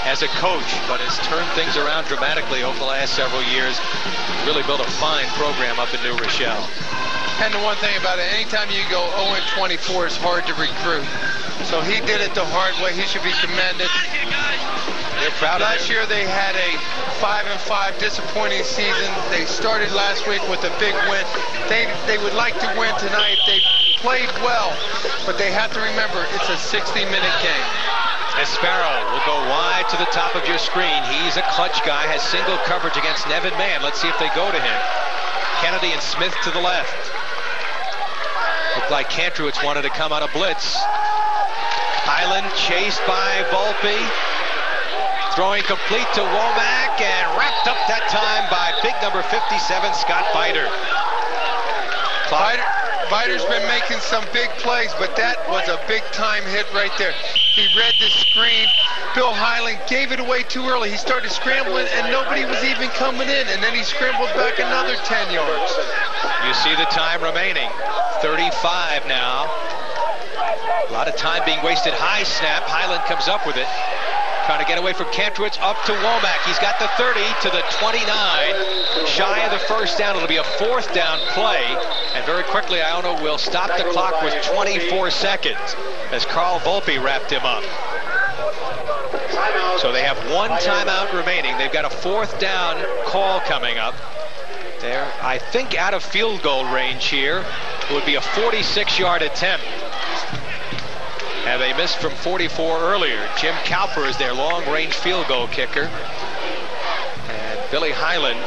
as a coach, but has turned things around dramatically over the last several years. Really built a fine program up in New Rochelle. And the one thing about it, anytime you go 0-24, it's hard to recruit. So he did it the hard way. He should be commended. They're proud of him. Last year they had a 5-5 disappointing season. They started last week with a big win. They would like to win tonight. They played well, but they have to remember it's a 60-minute game. Sparrow will go wide to the top of your screen. He's a clutch guy, has single coverage against Nevin Mann. Let's see if they go to him. Kennedy and Smith to the left. Looked like Kantrowitz wanted to come out of blitz. Highland chased by Volpe. Throwing complete to Womack and wrapped up that time by big number 57, Scott Biter. Biter's been making some big plays, but that was a big-time hit right there. He read the screen. Bill Highland gave it away too early. He started scrambling, and nobody was even coming in, and then he scrambled back another 10 yards. You see the time remaining. 35 now. A lot of time being wasted. High snap. Highland comes up with it. Trying to get away from Kantrowitz up to Womack. He's got the 30 to the 29. Shy of the first down. It'll be a 4th down play. And very quickly, Iona will stop the clock with 24 seconds as Carl Volpe wrapped him up. So they have 1 timeout remaining. They've got a 4th down call coming up. They're, I think, out of field goal range here. It would be a 46-yard attempt. And they missed from 44 earlier. Jim Cowper is their long-range field goal kicker. And Billy Highland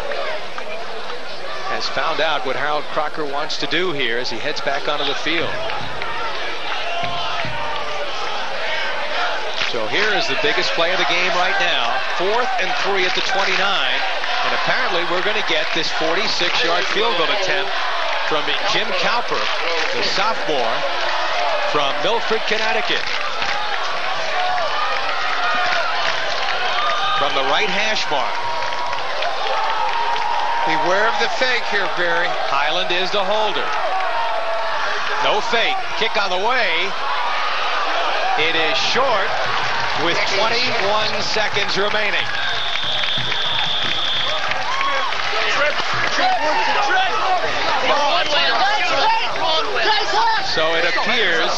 has found out what Harold Crocker wants to do here as he heads back onto the field. So here is the biggest play of the game right now. 4th and 3 at the 29. And apparently we're going to get this 46-yard field goal attempt from Jim Cowper, the sophomore from Milford, Connecticut. From the right hash mark. Beware of the fake here, Barry. Highland is the holder. No fake. Kick on the way. It is short with 21 seconds remaining. So it appears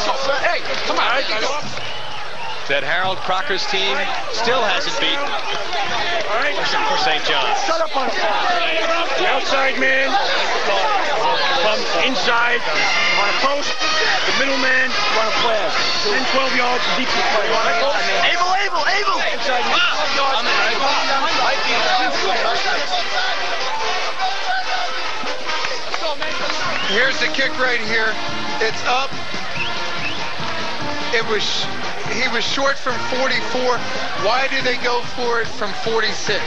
that Harold Crocker's team still hasn't beaten St. John's. Shut up on the outside man comes inside on a post. The middle man run a flag. 10, 12 yards deep to play. Able. Inside man. Here's the kick right here. It's up. He was short from 44. Why do they go for it from 46?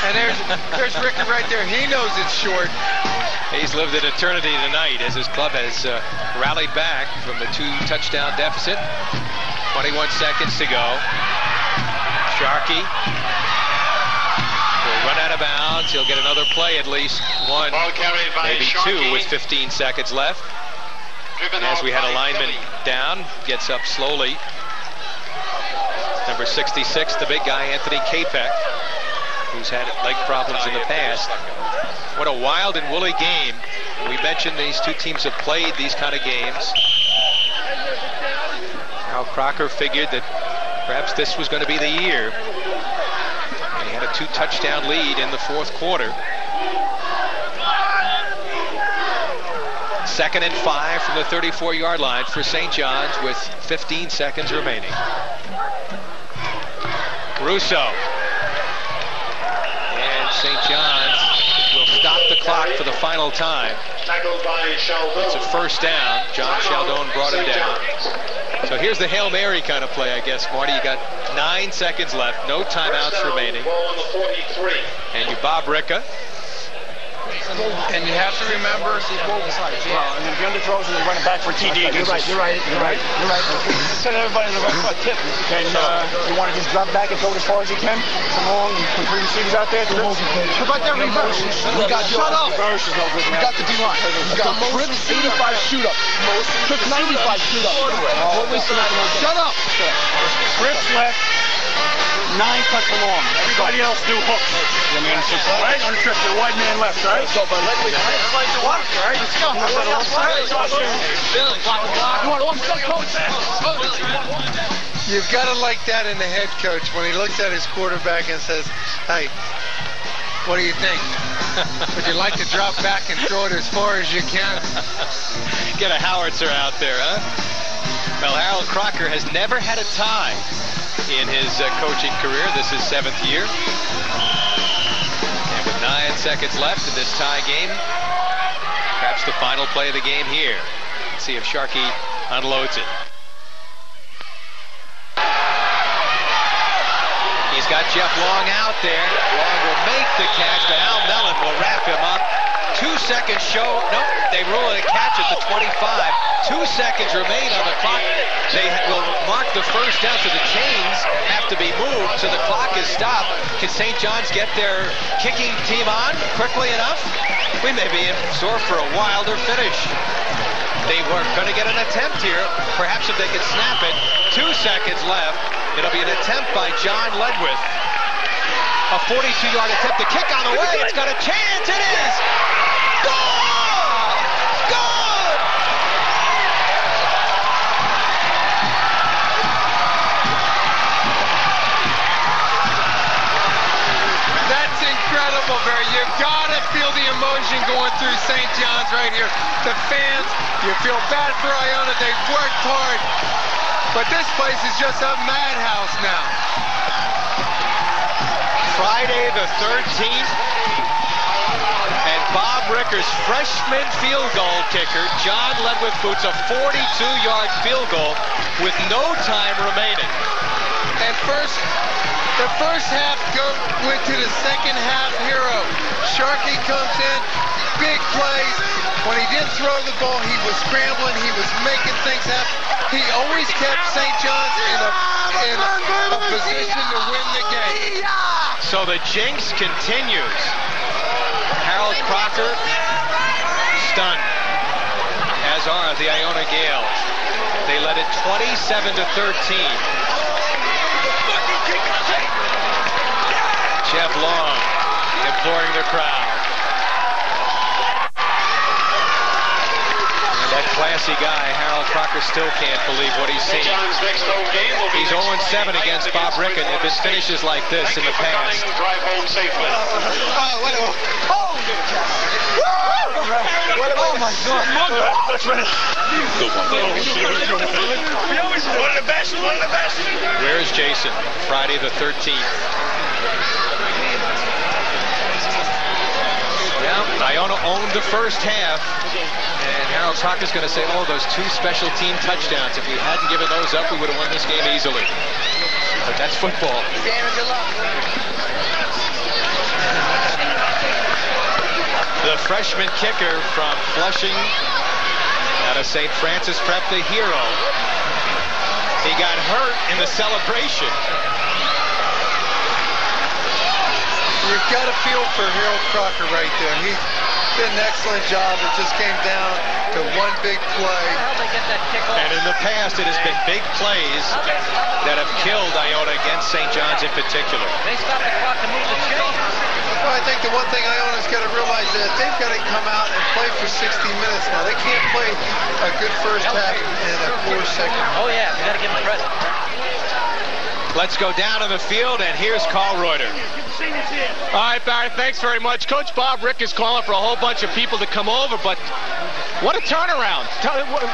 And there's Ricky right there. He knows it's short. He's lived an eternity tonight as his club has rallied back from the 2-touchdown deficit. 21 seconds to go. Sharkey will run out of bounds. He'll get another play, at least one, maybe Sharkey. 2 with 15 seconds left. And as we had a lineman down, gets up slowly. Number 66, the big guy, Anthony Capek, who's had leg problems in the past. What a wild and woolly game. We mentioned these two teams have played these kind of games. Al Crocker figured that perhaps this was going to be the year. And he had a 2-touchdown lead in the 4th quarter. 2nd and 5 from the 34-yard line for St. John's with 15 seconds remaining. Russo. And St. John's will stop the clock for the final time. It's a 1st down. John Chaldone brought him down. So here's the Hail Mary kind of play, I guess, Marty. You got 9 seconds left, no timeouts remaining. And you Bob Ricca. And you have to remember, and then the underthrows and then run it back for TD. You're right. Send everybody in the right foot tip. And you want to just drop back and throw it as far as you can. Come on, put 3 receivers out there. How about that reverse? We got shut up. Reverse is no good. We got the D-line. We got Crips 85 shoot up. Crips 95 shoot up. Shut up. Crips left. 9 cuts along. Everybody else do hooks. I mean, it's just right on the trip to the wide man left, right? So, but let's go. you've got to like that in the head coach when he looks at his quarterback and says, hey, what do you think? Would you like to drop back and throw it as far as you can? Get a howitzer out there, huh? Well, Harold Crocker has never had a tie in his coaching career. This is 7th year. And with 9 seconds left in this tie game, perhaps the final play of the game here. Let's see if Sharkey unloads it. He's got Jeff Long out there. Long will make the catch, but Al Mellon will wrap him up. 2 seconds show. Nope, they rule it a catch at the 25. 2 seconds remain on the clock. They will mark the first down, so the chains have to be moved, so the clock is stopped. Can St. John's get their kicking team on quickly enough? We may be in store for a wilder finish. They We're going to get an attempt here. Perhaps if they could snap it. 2 seconds left. It'll be an attempt by John Ledwith. A 42-yard attempt. The kick on the way. It's got a chance. It is. Goal! Goal! That's incredible, Barry. You've got to feel the emotion going through St. John's right here. The fans, you feel bad for Iona. They've worked hard. But this place is just a madhouse now. Friday the 13th. And Bob Ricker's freshman field goal kicker, John Ledwith, boots a 42-yard field goal with no time remaining. And the first half went to the second half hero. Sharkey comes in, big plays. When he didn't throw the ball, he was scrambling. He was making things happen. He always kept St. John's in a position to win the game. So the jinx continues. Harold Crocker stunned, as are the Iona Gales. They led it 27-13. Jeff Long imploring the crowd. And that classy guy, Harold Crocker, still can't believe what he's seen. He's 0-7 against Bob Ricken. There have been finishes like this in the past. Drive home safely. Oh my God! That's right. One of the best. One of the best. Where's Jason? Friday the 13th. Yeah, Iona owned the first half, and Harold Crocker's going to say, oh, those 2 special team touchdowns. If we hadn't given those up, we would have won this game easily. But that's football. Good luck. The freshman kicker from Flushing out of St. Francis Prep, the hero. He got hurt in the celebration. You've got to feel for Harold Crocker right there. He did an excellent job. It just came down to one big play. And in the past, it has been big plays that have killed Iona against St. John's in particular. They stopped the clock to move the chains. Well, I think the one thing Iona's got to realize is that they've got to come out and play for 60 minutes now. They can't play a good first half and a poor second. Oh, yeah. We got to give them credit. Let's go down to the field, and here's Carl Reuter. All right, Barry, thanks very much. Coach Bob Rick is calling for a whole bunch of people to come over, but what a turnaround.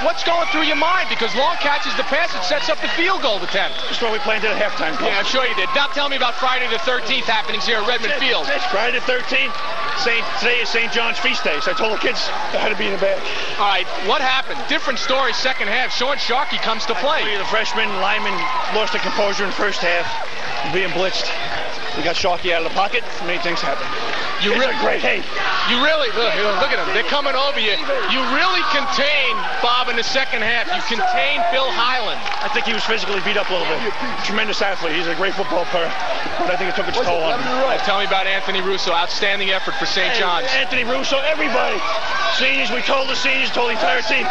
What's going through your mind? Because Long catches the pass, it sets up the field goal attempt. That's what we planned at halftime. Yeah, I'm sure you did. Now tell me about Friday the 13th happenings here at Redmen Field. Friday the 13th, today is St. John's feast day, so I told the kids they had to be in the bag. All right, what happened? Different story second half. Sean Sharkey comes to play. The freshman lineman lost the composure in the first half, being blitzed. We got Sharkey out of the pocket. Many things happened. You really great. Hey, you really look at them. They're coming over you. You really contained Bob in the second half. You contained Bill Highland. I think he was physically beat up a little bit. Tremendous athlete. He's a great football player, but I think it took its toll on him. Tell me about Anthony Russo. Outstanding effort for St. John's. Anthony Russo, everybody. Seniors, we told the seniors, told the entire team.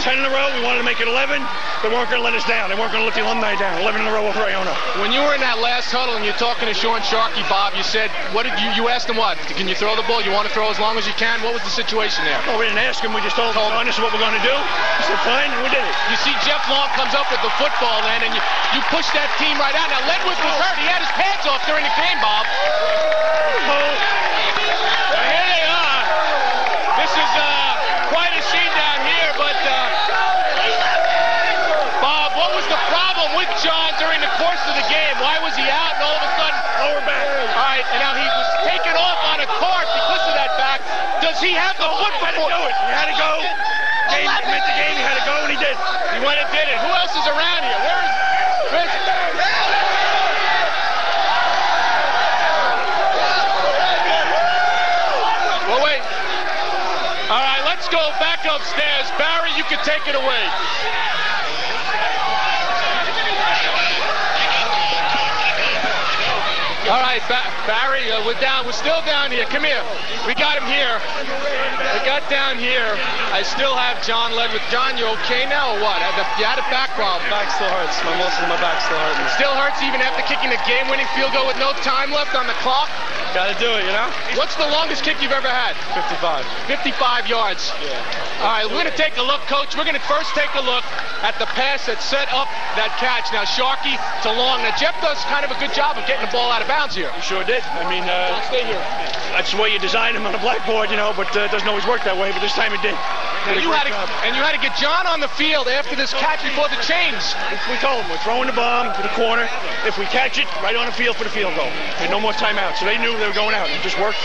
10 in a row. We wanted to make it 11. They weren't going to let us down. They weren't going to let the alumni down. 11 in a row for Iona. When you were in that last huddle and you're talking to Sean Sharkey, Bob, you said, what did you asked him what? Can you throw the ball? You want to throw as long as you can? What was the situation there? Oh, we didn't ask him. We just told him, this is what we're going to do. He said, fine, and we did it. You see Jeff Long comes up with the football then, and you push that team right out. Now, Ledwith was hurt. He had his pads off during the game, Bob. Here they are. This is quite a scene down here, but Bob, what was the problem with John during the course of the game? Why was he out and all of a sudden lower back? All right, and now he was taken off on a cart because of that back. Does he have the foot before? He had to go. He meant the game. He had to go, and he did. He went and did it. Who else is around here? Where's well, wait. All right, let's go back upstairs. Barry, you can take it away. All right, Barry, we're still down here. Come here. We got him here. We got down here. I still have John led with John. You okay now or what? You had a back problem. Back still hurts. Most of my back still hurts. Still hurts even after kicking the game-winning field goal with no time left on the clock? Got to do it, you know? What's the longest kick you've ever had? 55. 55 yards. Yeah. All right, we're going to take a look, Coach. We're going to first take a look at the pass that set up that catch. Now, Sharkey to Long. Now, Jeff does kind of a good job of getting the ball out of bounds here. He sure did. I mean, stay here. That's the way you design him on a blackboard, you know, but it doesn't always work that way, but this time it did. And you had to get John on the field after this catch before the change. We told him we're throwing the bomb to the corner. If we catch it, right on the field for the field goal. And no more timeouts. So they knew they were going out. It just worked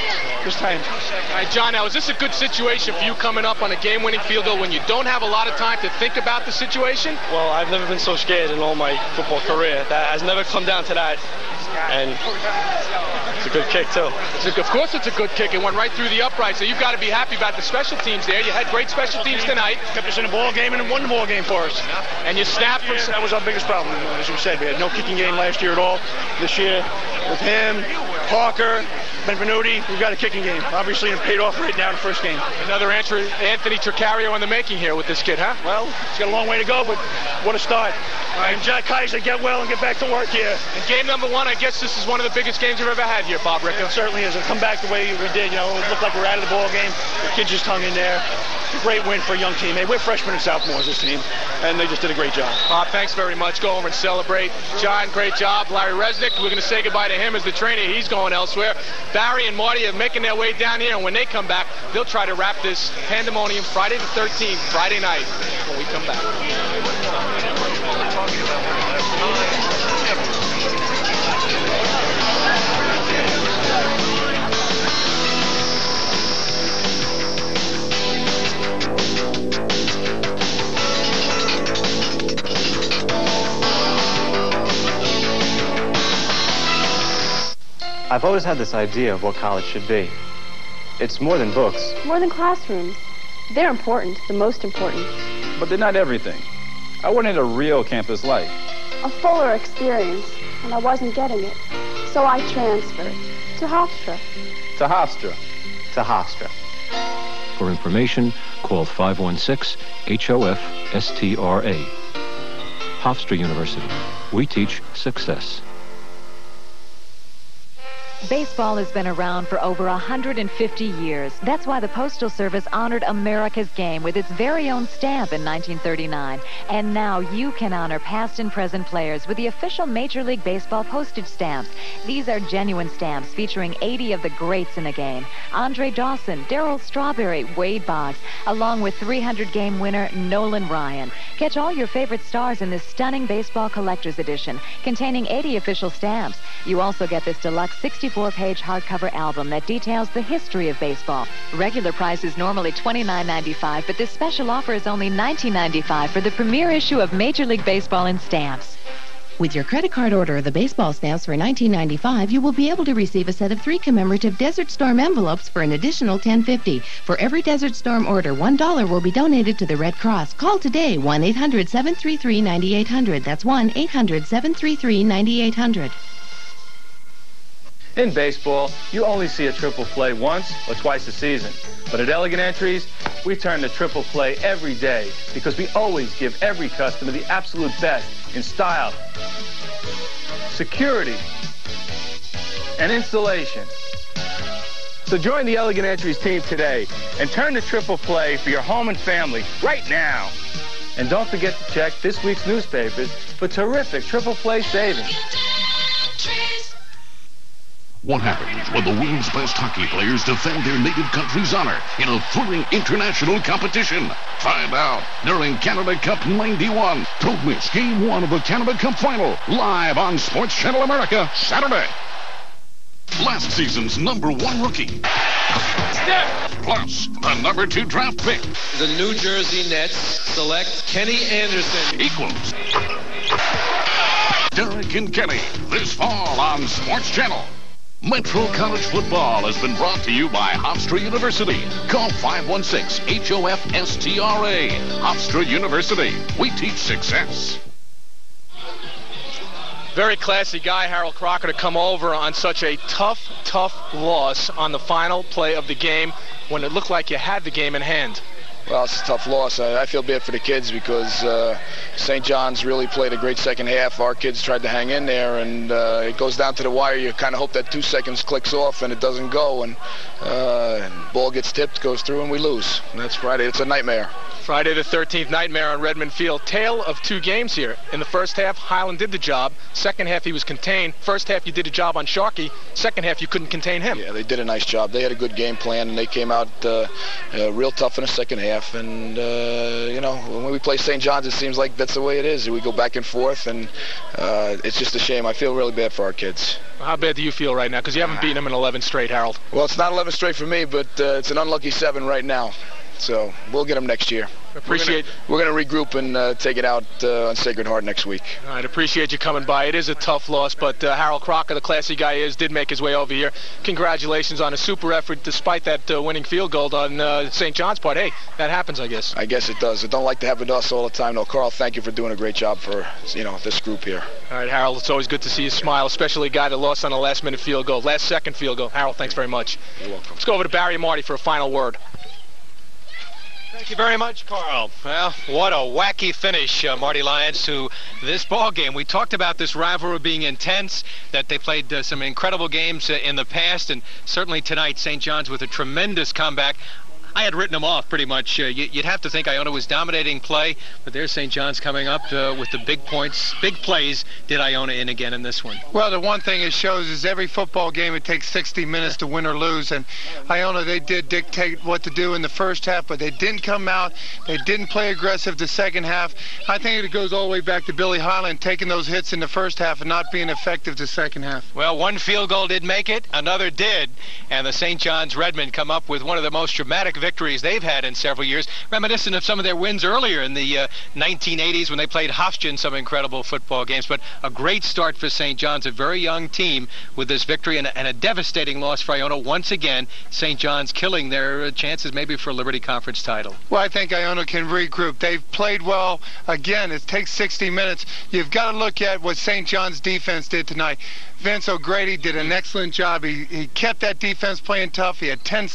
this time. All right, John, now is this a good situation for you coming up on a game-winning field goal when you don't have a lot of time to think about the situation? Well, I've never been so scared in all my football career. That has never come down to that. And it's a good kick, too. Of course it's a good kick. It went right through the upright, so you've got to be happy about the special teams there. You had great special teams tonight. Kept us in a ball game and won the ball game for us. And you snapped from... That was our biggest problem, as you said. We had no kicking game last year at all. This year, with him, Parker, Benvenuti, we've got a kicking game. Obviously, it paid off right now in the first game. Another Anthony Tricario in the making here with this kid, huh? Well, he's got a long way to go, but what a start. Right. And Jack Kaiser, get well and get back to work here. And game number 1, I guess this is one of the biggest games you've ever had here, Bob Ricker. It certainly is. And come back the way we did, you know, it looked like we're out of the ball game. The kids just hung in there. Great win for a young team. Hey, we're freshmen and sophomores, this team, and they just did a great job. Bob, thanks very much. Go over and celebrate. John, great job. Larry Resnick, we're going to say goodbye to him as the trainer. He's going elsewhere. Barry and Marty are making their way down here, and when they come back, they'll try to wrap this pandemonium Friday the 13th, Friday night, when we come back. I've always had this idea of what college should be. It's more than books. More than classrooms. They're important, the most important. But they're not everything. I wanted a real campus life. A fuller experience, and I wasn't getting it. So I transferred to Hofstra. To Hofstra. To Hofstra. For information, call 516-HOF-STRA. Hofstra University. We teach success. Baseball has been around for over 150 years. That's why the Postal Service honored America's game with its very own stamp in 1939. And now you can honor past and present players with the official Major League Baseball postage stamps. These are genuine stamps featuring 80 of the greats in the game. Andre Dawson, Darryl Strawberry, Wade Boggs, along with 300-game winner Nolan Ryan. Catch all your favorite stars in this stunning baseball collector's edition containing 80 official stamps. You also get this deluxe 64-page hardcover album that details the history of baseball. Regular price is normally $29.95, but this special offer is only $19.95 for the premiere issue of Major League Baseball in stamps. With your credit card order of the baseball stamps for $19.95, you will be able to receive a set of 3 commemorative Desert Storm envelopes for an additional $10.50. For every Desert Storm order, $1 will be donated to the Red Cross. Call today, 1-800-733-9800. That's 1-800-733-9800. In baseball, you only see a triple play once or twice a season. But at Elegant Entries, we turn to triple play every day because we always give every customer the absolute best in style, security, and installation. So join the Elegant Entries team today and turn to triple play for your home and family right now. And don't forget to check this week's newspapers for terrific triple play savings. What happens when the world's best hockey players defend their native country's honor in a thrilling international competition? Find out during Canada Cup 91. Don't miss Game 1 of the Canada Cup Final, live on Sports Channel America, Saturday. Last season's #1 rookie. Plus, the #2 draft pick. The New Jersey Nets select Kenny Anderson. Equals Derek and Kenny this fall on Sports Channel. Metro College Football has been brought to you by Hofstra University. Call 516-HOF-STRA. Hofstra University. We teach success. Very classy guy, Harold Crocker, to come over on such a tough loss on the final play of the game when it looked like you had the game in hand. Well, it's a tough loss. I feel bad for the kids because St. John's really played a great second half. Our kids tried to hang in there, and it goes down to the wire. You kind of hope that 2 seconds clicks off and it doesn't go, and ball gets tipped, goes through, and we lose. And that's Friday. It's a nightmare. Friday the 13th nightmare on Redmen Field. Tale of 2 games here. In the first half, Highland did the job. Second half, he was contained. First half, you did a job on Sharkey. Second half, you couldn't contain him. Yeah, they did a nice job. They had a good game plan, and they came out real tough in the second half. And, you know, when we play St. John's, it seems like that's the way it is. We go back and forth, and it's just a shame. I feel really bad for our kids. How bad do you feel right now? Because you haven't beaten them in 11 straight, Harold. Well, it's not 11 straight for me, but it's an unlucky 7 right now. So we'll get them next year. We're going to regroup and take it out on Sacred Heart next week. All right, appreciate you coming by. It is a tough loss, but Harold Crocker, the classy guy he is, did make his way over here. Congratulations on a super effort despite that winning field goal on St. John's part. Hey, that happens, I guess. I guess it does. It don't like to happen to us all the time, though. Carl, thank you for doing a great job for, you know, this group here. All right, Harold, it's always good to see you smile, especially a guy that lost on a last-minute field goal, last-second field goal. Harold, thanks very much. You're welcome. Let's go over to Barry and Marty for a final word. Thank you very much, Carl. Well, what a wacky finish, Marty Lyons, to this ball game. We talked about this rivalry being intense, that they played some incredible games in the past, and certainly tonight, St. John's with a tremendous comeback. I had written them off pretty much. You'd have to think Iona was dominating play, but there's St. John's coming up with the big points, big plays. Did Iona in again in this one? Well, the one thing it shows is every football game it takes 60 minutes to win or lose, and Iona, they did dictate what to do in the first half, but they didn't come out. They didn't play aggressive the second half. I think it goes all the way back to Billy Highland taking those hits in the first half and not being effective the second half. Well, one field goal did make it, another did, and the St. John's Redmen come up with one of the most dramatic victories they've had in several years, reminiscent of some of their wins earlier in the 1980s when they played Hofstra in some incredible football games. But a great start for St. John's, a very young team with this victory, and a devastating loss for Iona. Once again, St. John's killing their chances maybe for a Liberty Conference title. Well, I think Iona can regroup. They've played well. Again, it takes 60 minutes. You've got to look at what St. John's defense did tonight. Vince O'Grady did an excellent job. He kept that defense playing tough. He had 10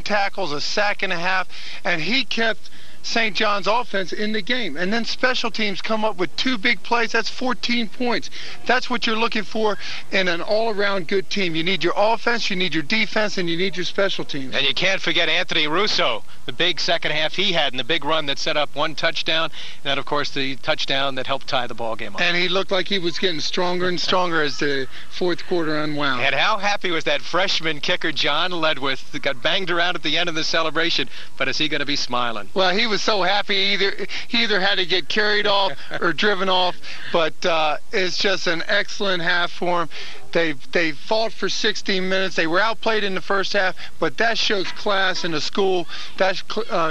tackles, a sack and a half, and he kept St. John's offense in the game. And then special teams come up with 2 big plays. That's 14 points. That's what you're looking for in an all-around good team. You need your offense, you need your defense, and you need your special teams. And you can't forget Anthony Russo, the big second half he had, and the big run that set up 1 touchdown, and then, of course, the touchdown that helped tie the ball game up. And he looked like he was getting stronger and stronger as the fourth quarter unwound. And how happy was that freshman kicker, John Ledwith, that got banged around at the end of the celebration, but is he going to be smiling? Well, he was so happy he either had to get carried off or driven off, but it's just an excellent half for him. They fought for 16 minutes. They were outplayed in the first half, but that shows class in the school. That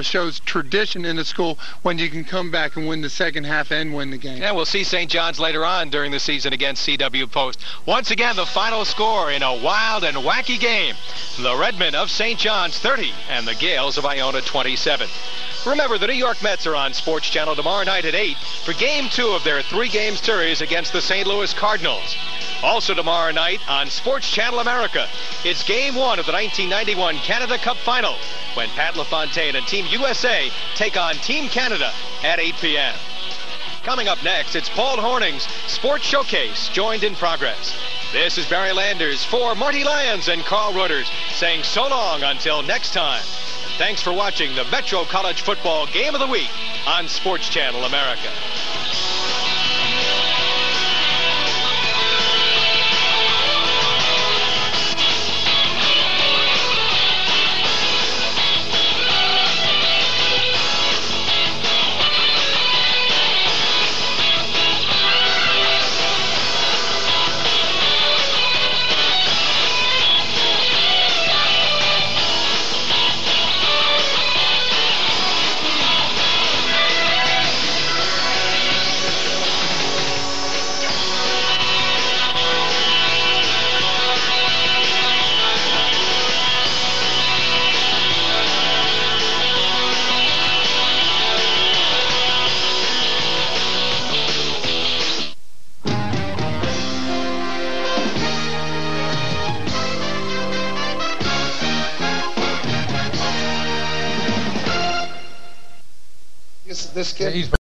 shows tradition in the school when you can come back and win the second half and win the game. Yeah, we'll see St. John's later on during the season against CW Post. Once again, the final score in a wild and wacky game. The Redmen of St. John's 30 and the Gales of Iona 27. Remember, the New York Mets are on Sports Channel tomorrow night at 8 for Game 2 of their 3-game series against the St. Louis Cardinals. Also tomorrow night on Sports Channel America, it's Game 1 of the 1991 Canada Cup Final when Pat LaFontaine and Team USA take on Team Canada at 8 p.m. Coming up next, it's Paul Horning's Sports Showcase, joined in progress. This is Barry Landers for Marty Lyons and Carl Reuters saying so long until next time. And thanks for watching the Metro College Football Game of the Week on Sports Channel America. this kid?